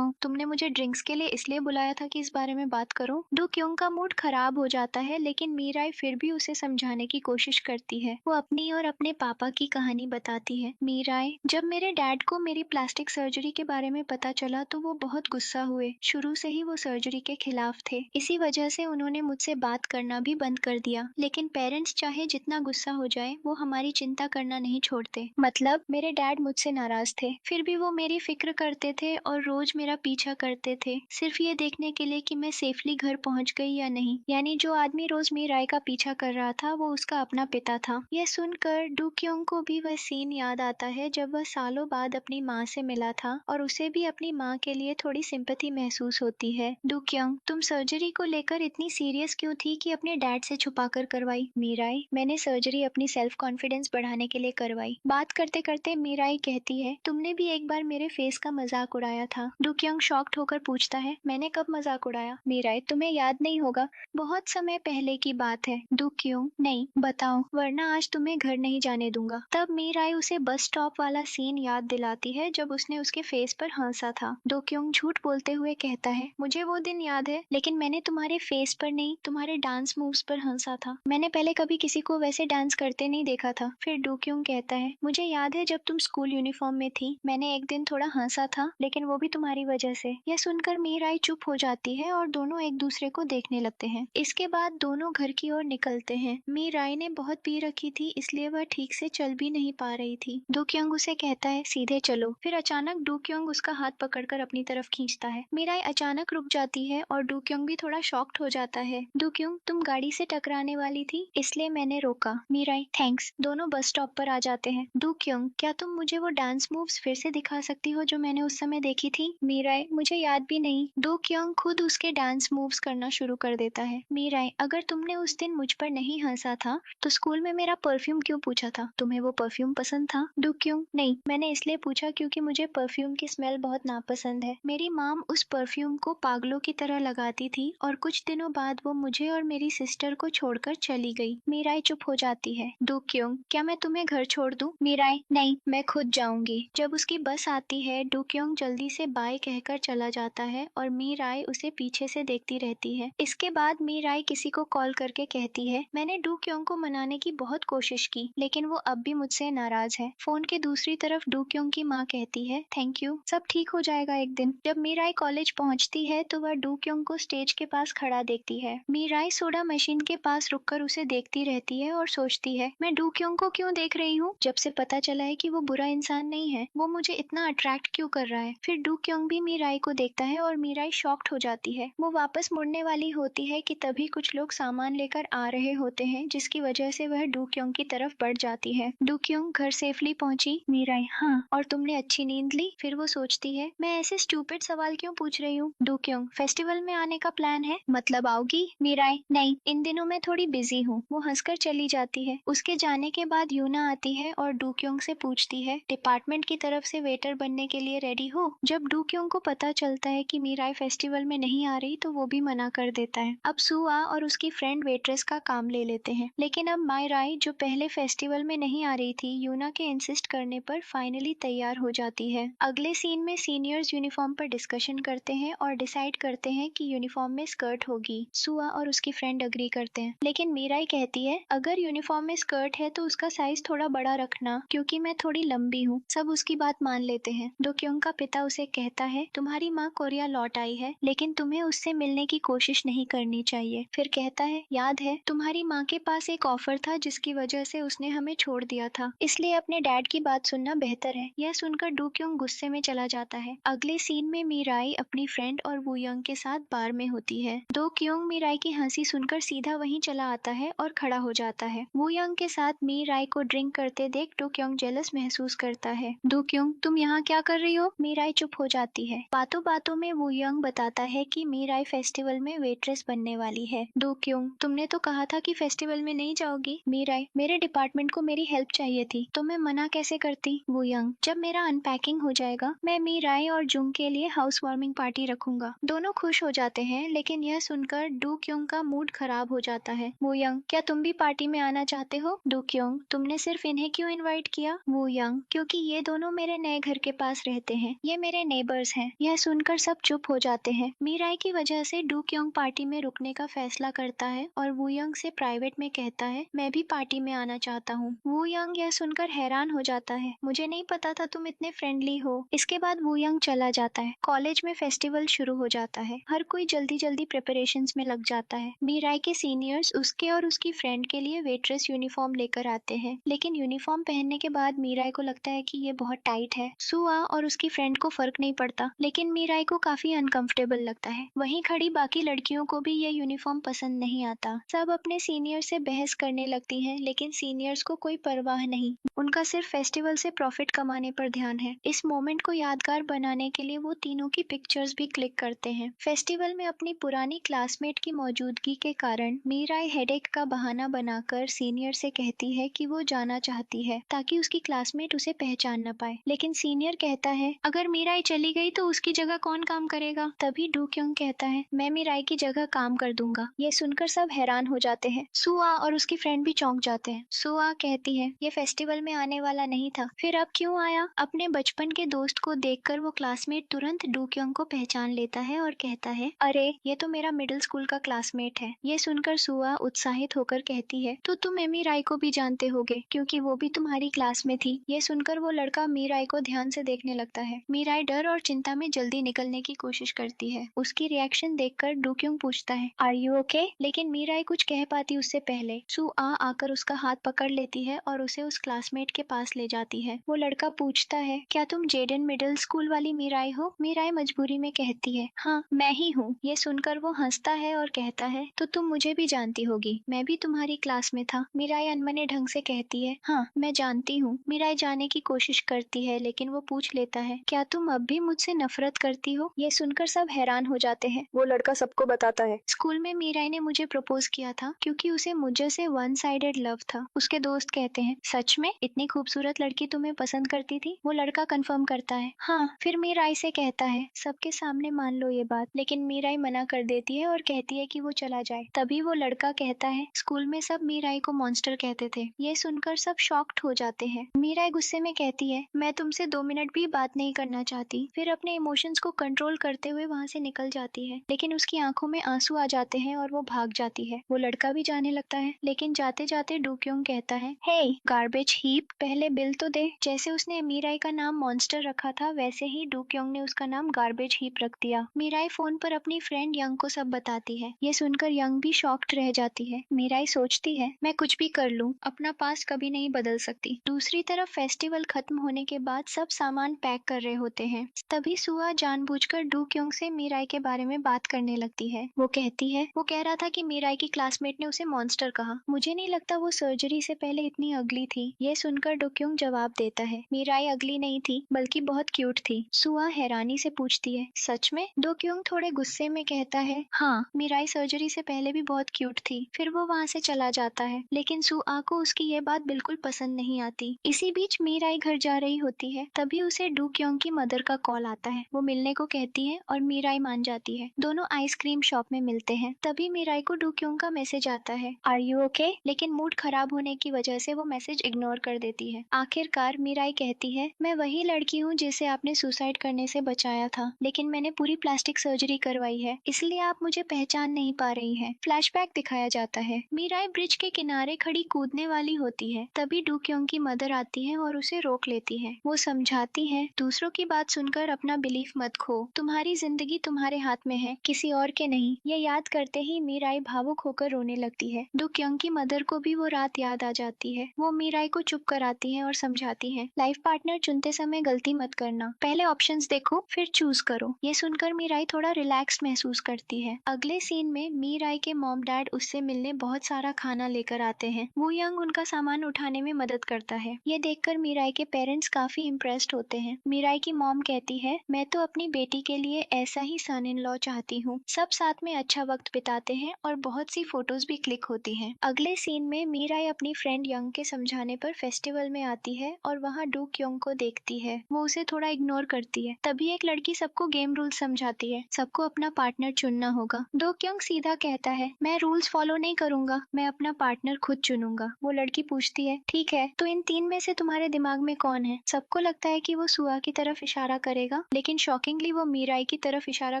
तुमने मुझे ड्रिंक्स के लिए इसलिए बुलाया था कि इस बारे में बात करो। डो क्योंग का मूड खराब हो जाता है, लेकिन मिराई फिर भी उसे समझाने की कोशिश करती है। वो अपनी और अपने पापा की कहानी बताती है। मिराई, जब मेरे डैड को मेरी प्लास्टिक सर्जरी के बारे में पता चला तो वो बहुत गुस्सा हुए। शुरू से ही वो सर्जरी के खिलाफ थे। इसी वजह से उन्होंने मुझसे बात करना भी बंद कर दिया। लेकिन पेरेंट्स चाहे जितना गुस्सा हो जाए, वो हमारी चिंता करना नहीं छोड़ते। मतलब मेरे डैड मुझसे नाराज थे, फिर भी वो मेरी फिक्र करते थे और रोज मेरा पीछा करते थे, सिर्फ ये देखने के लिए कि मैं सेफली घर पहुंच गई या नहीं। यानी जो आदमी रोज मीराई का पीछा कर रहा था, वो उसका अपना पिता था। यह सुनकर डू क्योंग को भी वह सीन याद आता है जब वह सालों बाद अपनी माँ से मिला था और उसे भी अपनी माँ के लिए थोड़ी सिंपैथी महसूस होती है। डू क्योंग, तुम सर्जरी को लेकर इतनी सीरियस क्यों थी कि अपने डैड से छुपा कर करवाई? मीराई, मैंने सर्जरी अपनी सेल्फ कॉन्फिडेंस बढ़ाने के लिए करवाई। बात करते करते मीराई कहती है, तुमने भी एक बार मेरे फेस का मजाक उड़ाया था। डू क्योंग शॉक्ड होकर पूछता है, मैंने कब मजाक उड़ाया? मीराई, तुम्हें याद नहीं होगा, बहुत समय पहले की बात है। डू क्यों? नहीं, बताओ, वरना आज तुम्हें घर नहीं जाने दूंगा। तब मीराई उसे बस स्टॉप वाला सीन याद दिलाती है जब उसने उसके फेस पर हंसा था। डू क्यों झूठ बोलते हुए कहता है, मुझे वो दिन याद है, लेकिन मैंने तुम्हारे फेस पर नहीं, तुम्हारे डांस मूव्स पर हंसा था। मैंने पहले कभी किसी को वैसे डांस करते नहीं देखा था। फिर डू क्यों कहता है, मुझे याद है जब तुम स्कूल यूनिफॉर्म में थी, मैंने एक दिन थोड़ा हंसा था, लेकिन वो भी तुम्हारी वजह से। यह सुनकर मीराई चुप हो जाती है और दोनों एक दूसरे को देखने लगते हैं। इसके बाद दोनों घर की ओर निकलते हैं। मीराई ने बहुत पी रखी थी, इसलिए वह ठीक से चल भी नहीं पा रही थी। डू क्योंग उसे कहता है, सीधे चलो। फिर अचानक डू क्योंग उसका हाथ पकड़कर अपनी तरफ खींचता है। मीराई अचानक रुक जाती है और डू क्योंग भी थोड़ा शॉक्ड हो जाता है। डू क्योंग, तुम गाड़ी से टकराने वाली थी, इसलिए मैंने रोका। मीराई, थैंक्स। दोनों बस स्टॉप पर आ जाते हैं। डू क्योंग, क्या तुम मुझे वो डांस मूव्स फिर से दिखा सकती हो जो मैंने उस समय देखी थी? मीराई, मुझे याद भी नहीं। डू क्योंग खुद उसके डांस मूव्स करना शुरू कर देता है। मीराई, अगर तुमने उस दिन मुझ पर नहीं हंसा था तो स्कूल में मेरा परफ्यूम क्यों पूछा था? तुम्हें वो परफ्यूम पसंद था? डू क्योंग, नहीं, मैंने इसलिए पूछा क्योंकि मुझे परफ्यूम की स्मेल बहुत नापसंद है। मेरी मॉम उस परफ्यूम को पागलों की तरह लगाती थी और कुछ दिनों बाद वो मुझे और मेरी सिस्टर को छोड़कर चली गई। मीराई चुप हो जाती है। डू क्योंग, क्या मैं तुम्हें घर छोड़ दूं? मीराई, नहीं, मैं खुद जाऊंगी। जब उसकी बस आती है, डू क्योंग जल्दी से बाय कहकर चला जाता है और मीराई उसे पीछे से देखती रहती है। इसके बाद मीराई किसी को कॉल करके कहती है, मैंने डू क्योंग को मनाने की बहुत कोशिश की, लेकिन वो अब भी मुझसे नाराज है। फोन के दूसरी तरफ डू क्योंग की माँ कहती है, थैंक यू, सब ठीक हो जाएगा एक दिन। जब मीराई कॉलेज पहुंचती है तो वह डू क्योंग को स्टेज के पास खड़ा देखती है। मीराई सोडा मशीन के पास रुककर उसे देखती रहती है और सोचती है, मैं डू क्योंग को क्यों देख रही हूँ? जब से पता चला है कि वो बुरा इंसान नहीं है, वो मुझे इतना अट्रैक्ट क्यों कर रहा है? फिर डू क्योंग भी मीराई को देखता है और मीराई शॉक्ड हो जाती है। वो वापस मुड़ने वाली होती है कि तभी कुछ लोग सामान लेकर आ रहे होते हैं, जिसकी वजह से वह डू क्योंग की तरफ बढ़ जाती है। डू क्योंग, घर सेफली पहुंची? मीराई, हाँ, और तुमने अच्छी नींद ली? फिर वो सोचती है, मैं ऐसे स्टूपिड सवाल क्यों पूछ रही हूँ? डू क्योंग, फेस्टिवल में आने का प्लान है, मतलब आओगी? मीराई, नहीं, इन दिनों मैं थोड़ी बिजी हूँ। वो हंसकर चली जाती है। उसके जाने के बाद यूना आती है और डू क्योंग से पूछती है, डिपार्टमेंट की तरफ से वेटर बनने के लिए रेडी हो? जब डू क्योंग को पता चलता है कि मीराई फेस्टिवल में नहीं आ रही तो वो भी मना कर देता है। अब सुआ और उसकी फ्रेंड वेट्रेस का काम ले लेते हैं, लेकिन अब मायराई, जो पहले फेस्टिवल में नहीं आ रही थी, यूना के इंसिस्ट करने पर फाइनली तैयार हो जाती है। अगले सीन में सीनियर्स यूनिफॉर्म पर डिस्कशन करते हैं और डिसाइड करते हैं कि यूनिफॉर्म में स्कर्ट होगी। सुआ और उसकी फ्रेंड अग्री करते हैं, लेकिन मीराई कहती है, अगर यूनिफॉर्म में स्कर्ट है तो उसका साइज थोड़ा बड़ा रखना, क्योंकि मैं थोड़ी लंबी हूँ। सब उसकी बात मान लेते हैं। डो क्योंग का पिता उसे कहता है, तुम्हारी माँ कोरिया लौट आई है, लेकिन तुम्हें उससे मिलने की कोशिश नहीं करनी चाहिए। फिर कहता है, याद है, तुम्हारी माँ के पास एक ऑफर था जिसकी वजह से उसने हमें छोड़ दिया था, इसलिए अपने डैड की बात सुनना बेहतर है। यह सुनकर डू क्योंग गुस्से में चला जाता है। अगले सीन में मीराई अपनी फ्रेंड और वू यंग के साथ बार में होती है। डो क्योंग मीराई की हंसी सुनकर सीधा वहीं चला आता है और खड़ा हो जाता है। वू वूयंग के साथ मी राय को ड्रिंक करते देख डू क्योंग जेलस महसूस करता है। डू क्योंग, तुम यहाँ क्या कर रही हो? मी राय चुप हो जाती है। बातों बातों में वूयंग बताता है कि मी राय फेस्टिवल में वेट्रेस बनने वाली है। डू क्योंग, तुमने तो कहा था कि फेस्टिवल में नहीं जाओगी। मी राय, मेरे डिपार्टमेंट को मेरी हेल्प चाहिए थी तो मैं मना कैसे करती। वूयंग, जब मेरा अनपैकिंग हो जाएगा मैं मी राय और जुंग के लिए हाउस वार्मिंग पार्टी रखूंगा। दोनों खुश हो जाते हैं, लेकिन यह सुनकर डू क्योंग का मूड खराब हो जाता है। वूयंग, क्या तुम भी पार्टी में आना चाहते हो? डू क्योंग, तुमने सिर्फ इन्हें क्यों इनवाइट किया? वूयंग, क्योंकि ये दोनों मेरे नए घर के पास रहते हैं, ये मेरे नेबर्स हैं। यह सुनकर सब चुप हो जाते हैं। मी राय की वजह से डू क्योंग पार्टी में रुकने का फैसला करता है और वूयंग से प्राइवेट में कहता है, मैं भी पार्टी में आना चाहता हूँ। वूयंग यह सुनकर हैरान हो जाता है, मुझे नहीं पता था तुम इतने फ्रेंडली हो। इसके बाद वूयंग चला जाता है। कॉलेज में फेस्टिवल शुरू हो जाता है। हर कोई जल्दी जल्दी प्रिपरेशंस में लग जाता है। मी राय के सीनियर्स उसके और उसकी फ्रेंड के लिए वेट्रेस यूनिफॉर्म लेकर आते हैं, लेकिन यूनिफॉर्म पहनने के बाद मी राय को लगता है कि ये बहुत टाइट है। सुआ और उसकी फ्रेंड को फर्क नहीं पड़ता, लेकिन मी राय को काफी अनकंफर्टेबल लगता है। वहीं खड़ी बाकी लड़कियों को भी ये यूनिफॉर्म पसंद नहीं आता। सब अपने सीनियर से बहस करने लगती हैं, लेकिन सीनियर्स को कोई परवाह नहीं। उनका सिर्फ फेस्टिवल से प्रॉफिट कमाने पर ध्यान है। इस मोमेंट को यादगार बनाने के लिए वो तीनों की पिक्चर्स भी क्लिक करते हैं। फेस्टिवल में अपनी पुरानी क्लासमेट की मौजूदगी के कारण मी राय हेडेक का बहाना बनाकर सीनियर से कहती है कि वो जाना चाहती है ताकि उसकी क्लासमेट उसे पहचान न पाए, लेकिन सीनियर कहता है अगर मी राय चली गई तो उसकी जगह कौन काम करेगा। तभी डू क्योंग कहता है, मैं मी राय की जगह काम कर दूंगा। ये सुनकर सब हैरान हो जाते हैं। सुआ और उसकी फ्रेंड भी चौंक जाते हैं। सुआ कहती है, ये फेस्टिवल में आने वाला नहीं था, फिर अब क्यों आया? अपने बचपन के दोस्त को देखकर वो क्लासमेट तुरंत डू क्योंग को पहचान लेता है और कहता है, अरे ये तो मेरा मिडिल स्कूल का क्लासमेट है। ये सुनकर सुआ उत्साहित होकर कहती है, तो तुम एमी राय को भी जानते होगे क्योंकि वो भी तुम्हारी क्लास में थी। ये सुनकर वो लड़का मी राय को ध्यान से देखने लगता है। मी राय डर और चिंता में जल्दी निकलने की कोशिश करती है। उसकी रिएक्शन देखकर डू क्योंग पूछता है, आर यू ओके? लेकिन मी राय कुछ कह पाती उससे पहले सुआ आकर उसका हाथ पकड़ लेती है और उसे उस क्लासमेट के पास ले जाती है। वो लड़का पूछता है, क्या तुम जेडन मिडिल स्कूल वाली मी राय हो? मी राय मजबूरी में कहती है, हाँ मैं ही हूँ। ये सुनकर वो हंसता है और कहता है, तो तुम मुझे भी जानती होगी, मैं भी तुम्हारी क्लास में था। मी राय अनमने ढंग से कहती है, हाँ मैं जानती हूँ। मी राय जाने की कोशिश करती है, लेकिन वो पूछ लेता है, क्या तुम अब भी मुझसे नफरत करती हो? ये सुनकर सब हैरान हो जाते हैं। वो लड़का सबको बताता है, स्कूल में मी राय ने मुझे प्रपोज किया था क्योंकि उसे मुझे से वन साइडेड लव था। उसके दोस्त कहते हैं, सच में? इतनी खूबसूरत लड़की तुम्हें पसंद करती थी? वो लड़का कंफर्म करता है, हाँ। फिर मी राय से कहता है, सबके सामने मान लो ये बात। लेकिन मी राय मना कर देती है और कहती है कि वो चला जाए। तभी वो लड़का कहता है, स्कूल में सब मी राय को मॉन्स्टर कहते थे। ये सुनकर सब शॉक्ड हो जाते हैं। मी राय गुस्से में कहती है, मैं तुमसे 2 मिनट भी बात नहीं करना चाहती। फिर अपने इमोशंस को कंट्रोल करते हुए वहाँ से निकल जाती है, लेकिन उसकी आंखों में आंसू आ जाते हैं और वो भाग जाती है। वो लड़का भी जाने लगता है, लेकिन जाते जाते डू क्योंग कहता है, हे गार्बेज हीप, पहले बिल तो दे। जैसे उसने मी राय का नाम मॉन्स्टर रखा था, वैसे ही डू क्योंग ने उसका नाम गार्बेज हीप रख दिया। मी राय फोन पर अपनी फ्रेंड यंग को सब बताती है। ये सुनकर यंग भी शॉक्ड रह जाती है। मी राय सोचती है, मैं कुछ भी कर लूं, अपना पास्ट कभी नहीं बदल सकती। दूसरी तरफ फेस्टिवल खत्म होने के बाद सब सामान पैक कर रहे होते हैं। तभी सुआ जानबूझकर डू क्योंग से मी राय के बारे में बात करने लगती है। वो कहती है, वो कह रहा था कि मी राय की क्लासमेट ने उसे मॉन्स्टर कहा। मुझे नहीं लगता वो सर्जरी से पहले इतनी अगली थी। ये सुनकर डू क्योंग जवाब देता है, मी राय अगली नहीं थी, बल्कि बहुत क्यूट थी। सुआ हैरानी से पूछती है, सच में? डू क्योंग थोड़े गुस्से में कहता है, हाँ मी राय सर्जरी से पहले भी बहुत क्यूट थी। फिर वो वहाँ से चला जाता है, लेकिन सुआ को उसकी ये बात बिल्कुल पसंद नहीं आती। इसी बीच मी राय घर जा रही होती है, तभी उसे डू क्योंग की मदर का कॉल आता है। वो मिलने को कहती है और मी राय मान जाती है। दोनों आइसक्रीम शॉप में मिलते हैं। तभी मी राय को डू क्योंग का मैसेज आता है, आर यू ओके? लेकिन मूड खराब होने की वजह से वो मैसेज इग्नोर कर देती है। आखिरकार मी राय कहती है, मैं वही लड़की हूँ जिसे आपने सुसाइड करने से बचाया था, लेकिन मैंने पूरी प्लास्टिक सर्जरी करवाई है, इसलिए आप मुझे पहचान नहीं पा रही हैं। फ्लैशबैक दिखाया जाता है। मी राय ब्रिज के किनारे खड़ी कूदने वाली होती है। तभी डू क्योंग की मदर आती है और उसे रोक लेती है। वो समझाती है, दूसरों की बात सुनकर अपना बिलीफ मत खो, तुम्हारी जिंदगी तुम्हारे हाथ में है, किसी और के नहीं। ये याद करते ही मी राय भावुक होकर रोने लगती है। डू क्योंग की मदर को भी वो रात याद आ जाती है। वो मी राय को चुप कराती है और समझाती है, लाइफ पार्टनर चुनते समय गलती मत करना, पहले ऑप्शंस देखो फिर चूज करो। ये सुनकर मी राय थोड़ा रिलैक्स महसूस करती है। अगले सीन में मी राय के मॉम डैड उससे मिलने बहुत सारा खाना लेकर आते आते हैं। वू यंग उनका सामान उठाने में मदद करता है। ये देखकर मीराई के पेरेंट्स काफी इम्प्रेस्ड होते हैं। मीराई की मॉम कहती है, मैं तो अपनी बेटी के लिए ऐसा ही सन इन लॉ चाहती हूँ। सब साथ में अच्छा वक्त बिताते हैं और बहुत सी फोटोज भी क्लिक होती हैं। अगले सीन में मीराई अपनी फ्रेंड यंग के समझाने पर फेस्टिवल में आती है और वहाँ डूक यंग को देखती है। वो उसे थोड़ा इग्नोर करती है। तभी एक लड़की सबको गेम रूल्स समझाती है। सबको अपना पार्टनर चुनना होगा। डूक यंग सीधा कहता है, मैं रूल्स फॉलो नहीं करूंगा, मैं अपना पार्टनर खुद चुनूंगा। वो लड़की पूछती है, ठीक है, तो इन तीन में से तुम्हारे दिमाग में कौन है? सबको लगता है कि वो सुआ की तरफ इशारा करेगा, लेकिन शॉकिंगली वो मीराई की तरफ इशारा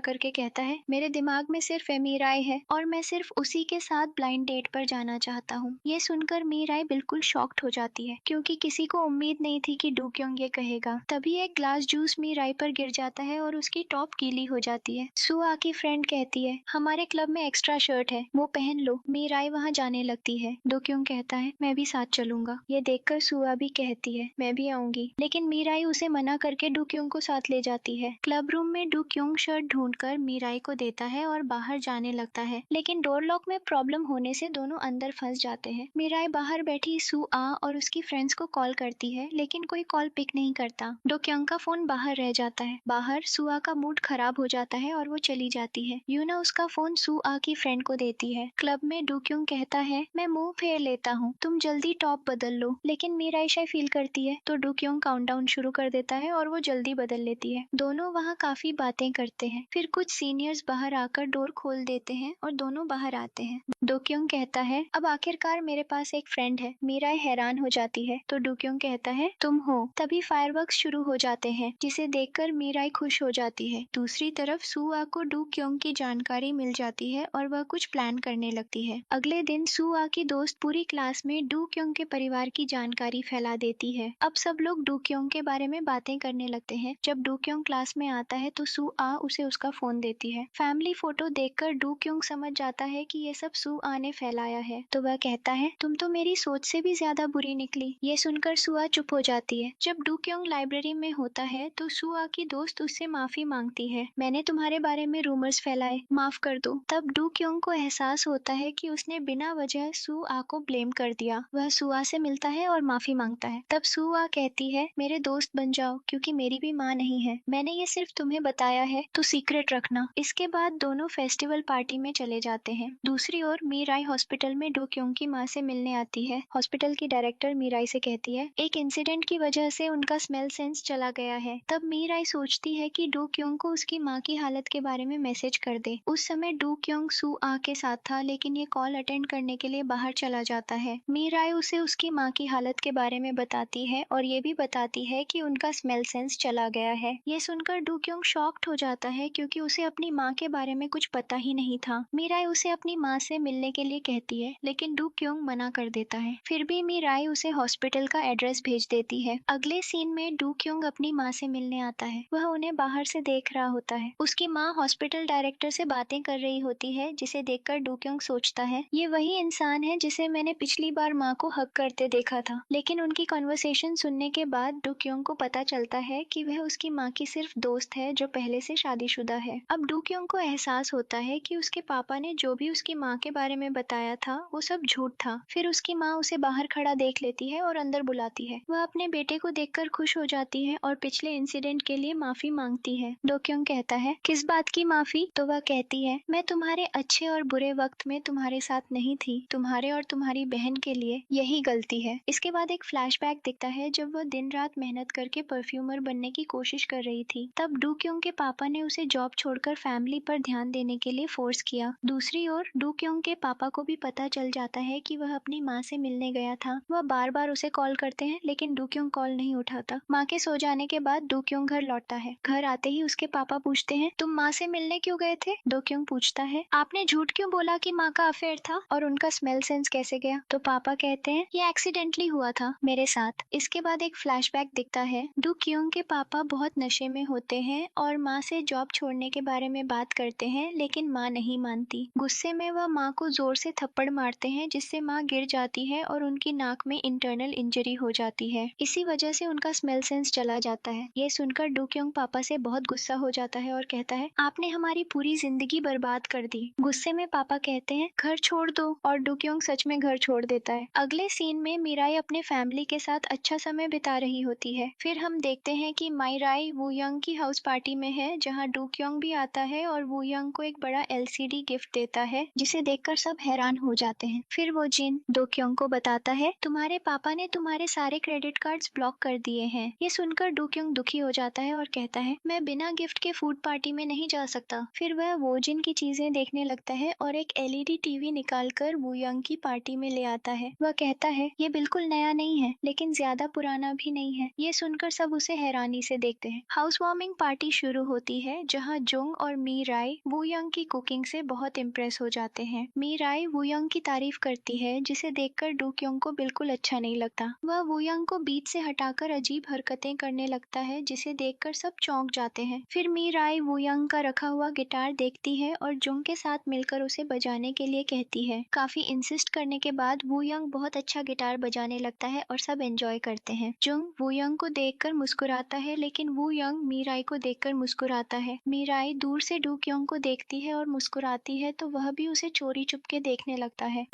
करके कहता है, मेरे दिमाग में सिर्फ मीराई है और मैं सिर्फ उसी के साथ ब्लाइंड डेट पर जाना चाहता हूँ। ये सुनकर मीराई बिल्कुल शॉक्ड हो जाती है, क्योंकि किसी को उम्मीद नहीं थी कि डूक्योंग ये कहेगा। तभी एक ग्लास जूस मीराई पर गिर जाता है और उसकी टॉप गीली हो जाती है। सुआ की फ्रेंड कहती है, हमारे क्लब में एक्स्ट्रा शर्ट है, वो पहन लो। मीराई वहाँ जाने लगती है। डूक्योंग कहता है, मैं भी साथ चलूंगा। ये देखकर सुआ भी कहती है, मैं भी आऊंगी, लेकिन मीराई उसे मना करके डूक्योंग को साथ ले जाती है। क्लब रूम में डूक्योंग शर्ट ढूंढकर मीराई को देता है और बाहर जाने लगता है, लेकिन डोर लॉक में प्रॉब्लम होने से दोनों अंदर फंस जाते हैं। मीराई बाहर बैठी सुआ और उसकी फ्रेंड्स को कॉल करती है, लेकिन कोई कॉल पिक नहीं करता। डोक्योंग का फोन बाहर रह जाता है। बाहर सुआ का मूड खराब हो जाता है और वो चली जाती है। यूना उसका फोन सुआ की फ्रेंड को देती है। क्लब में डोक्योंग कहता है, मैं मुंह फेर लेता हूँ, तुम जल्दी टॉप बदल लो। लेकिन मीराई शाय फील करती है, तो डोक्योंग काउंटडाउन शुरू कर देता है और वो जल्दी बदल लेती है। दोनों वहाँ काफी बातें करते हैं। फिर कुछ सीनियर्स बाहर आकर डोर खोल देते हैं और दोनों बाहर आते हैं। डोक्योंग कहता है, अब आखिरकार मेरे पास एक फ्रेंड है। मीराई हैरान हो जाती है, तो डोक्योंग कहता है, तुम हो। तभी फायरवर्क्स शुरू हो जाते हैं, जिसे देखकर मीराई खुश हो जाती है। दूसरी तरफ सुआ को डोक्योंग की जानकारी मिल जाती है और वह कुछ प्लान करने लगती है। अगले दिन सुआ की दोस्त पूरी क्लास में डोक्योंग के परिवार की जानकारी फैला देती है। अब सब लोग डोक्योंग के बारे में बातें करने लगते हैं। जब डोक्योंग क्लास में आता है तो सुआ उसे उसका फोन देती है। फैमिली फोटो देखकर डोक्योंग समझ जाता है कि ये सब सुआ ने फैलाया है, तो वह कहता है, तुम तो मेरी सोच से भी ज्यादा बुरी निकली। ये सुनकर सुआ चुप हो जाती है। जब डोक्योंग लाइब्रेरी में होता है तो सुआ की दोस्त उससे माफी मांगती है, मैंने तुम्हारे बारे में रूमर्स फैलाए, माफ कर दो। तब डोक्योंग को एहसास होता है कि उसने बिना वजह सुआ को ब्लेम कर दिया। वह सुआ से मिलता है और माफी मांगता है। तब सुआ कहती है, मेरे दोस्त बन जाओ, क्योंकि मेरी भी माँ नहीं है। मैंने ये सिर्फ तुम्हें बताया है, तो सीक्रेट रखना। इसके बाद दोनों फेस्टिवल पार्टी में चले जाते हैं। दूसरी ओर मीराई हॉस्पिटल में डोक्योंग की माँ से मिलने आती है। हॉस्पिटल की डायरेक्टर मीराई से कहती है, एक इंसिडेंट की वजह से उनका स्मेल सेंस चला गया है। तब मीराई सोचती है कि डोक्योंग को उसकी माँ की हालत के बारे में मैसेज कर दे। उस समय डोक्योंग सुआ के साथ था, लेकिन ये कॉल अटेंड करने के लिए बाहर चला जाता है। मीराई उसे उसकी माँ की हालत के बारे में बताती है और ये भी बताती है कि उनका स्मेल सेंस चला गया है। ये सुनकर डोक्योंग शॉक्ड हो जाता है, क्योंकि उसे अपनी माँ के बारे में कुछ पता ही नहीं था। मीराई उसे अपनी माँ से मिलने के लिए कहती है, लेकिन डोक्योंग मना कर देता है। फिर भी मीराई उसे हॉस्पिटल का एड्रेस भेज देती है। अगले सीन में डोक्योंग अपनी माँ से मिलने आता है। वह उन्हें बाहर से देख रहा होता है। उसकी माँ हॉस्पिटल डायरेक्टर से बातें कर रही होती है, जिसे देखकर डोक्योंग सोचता है, ये वही इंसान है जिसे मैंने पिछली बार माँ को हक करते देखा था। लेकिन उनकी कन्वर्सेशन सुनने के बाद डोक्योंग को पता चलता है कि वह उसकी माँ की सिर्फ दोस्त है, जो पहले से शादीशुदा है। अब डोक्योंग को एहसास होता है कि उसके पापा ने जो भी उसकी माँ के बारे में बताया था वो सब झूठ था। फिर उसकी माँ उसे बाहर खड़ा देख लेती है और अंदर बुलाती है। वह अपने बेटे को देखकर खुश हो जाती है और पिछले इंसिडेंट के लिए माफी मांगती है। डोक्योंग कहता है, किस बात की माफी? तो वह कहती है, मैं तुम्हारे अच्छे और बुरे वक्त में तुम्हारे साथ नहीं थी, तुम्हारे और तुम्हारी बहन के लिए यही गलती है। इसके बाद एक फ्लैशबैक दिखता है जब वह दिन रात मेहनत करके परफ्यूमर बनने की कोशिश कर रही थी। तब डोक्योंग के पापा ने उसे जॉब छोड़कर फैमिली पर ध्यान देने के लिए फोर्स किया। दूसरी ओर डोक्योंग के पापा को भी पता चल जाता है कि वह अपनी माँ से मिलने गया था। वह बार बार उसे कॉल करते हैं, लेकिन डोक्योंग कॉल नहीं उठाता। माँ के सो जाने के बाद डोक्योंग घर लौटता है। घर आते ही उसके पापा पूछते हैं, तुम माँ से मिलने क्यों गए थे? डोक्योंग पूछता है, आपने झूठ क्यों बोला कि माँ का अफेयर था, और उनका स्मेल सेंस कैसे गया? तो पापा कहते हैं, ये एक्सीडेंटली हुआ था मेरे साथ। इसके बाद एक फ्लैशबैक दिखता है। डोक्योंग के पापा बहुत नशे में होते हैं और माँ से जॉब छोड़ने के बारे में बात करते हैं, लेकिन माँ नहीं मानती। गुस्से में वह माँ को जोर से थप्पड़ मारते हैं, जिससे माँ गिर जाती है और उनकी नाक में इंटरनल इंजरी हो जाती है। इसी वजह से उनका स्मेल सेंस चला जाता है। ये सुनकर डोक्योंग पापा से बहुत गुस्सा हो जाता है और कहता है, आपने हमारी पूरी जिंदगी बर्बाद कर दी। गुस्से में पापा कहते हैं, घर छोड़ दो, और डोक्योंग सच में में घर छोड़ देता है। अगले सीन में मीराई अपने फैमिली के साथ अच्छा समय बिता रही होती है। फिर हम देखते हैं कि माईराई वू यंग की हाउस पार्टी में है, जहाँ डूक्योंग भी आता है और वू यंग को एक बड़ा एलसीडी गिफ्ट देता है, जिसे देखकर सब हैरान हो जाते हैं। फिर वो जिन डूक्योंग को बताता है, तुम्हारे पापा ने तुम्हारे सारे क्रेडिट कार्ड्स ब्लॉक कर दिए हैं। ये सुनकर डूक्योंग दुखी हो जाता है और कहता है, मैं बिना गिफ्ट के फूड पार्टी में नहीं जा सकता। फिर वह वोजिन की चीजें देखने लगता है और एक एलईडी टीवी निकालकर वू यंग की पार्टी में ले आता है। वह कहता है, ये बिल्कुल नया नहीं है, लेकिन ज्यादा पुराना भी नहीं है। ये सुनकर सब उसे हैरानी से देखते हैं। हाउस वार्मिंग पार्टी शुरू होती है, जहाँ जुंग और मी राय वू यंग की कुकिंग से बहुत इम्प्रेस हो जाते हैं। मी राय वू यंग की तारीफ करती है, जिसे देखकर डूक्योंग को बिल्कुल अच्छा नहीं लगता। वह वू यंग को बीच से हटाकर अजीब हरकतें करने लगता है, जिसे देखकर सब चौंक जाते हैं। फिर मी राय वू यंग का रखा हुआ गिटार देखती है और जुंग के साथ मिलकर उसे बजाने के लिए कहती है। काफी इंसिस्ट करने के बाद वू यंग बहुत अच्छा गिटार बजाने लगता है और सब एंजॉय करते हैं। जुंग वू यंग को देखकर मुस्कुराता है, लेकिन वू यंग मीराई को देखकर मुस्कुराता है। मीराई दूर से डूक्योंग को देखती है और मुस्कुराती है, तो वह भी उसे चोरी चुपके देखने लगता है।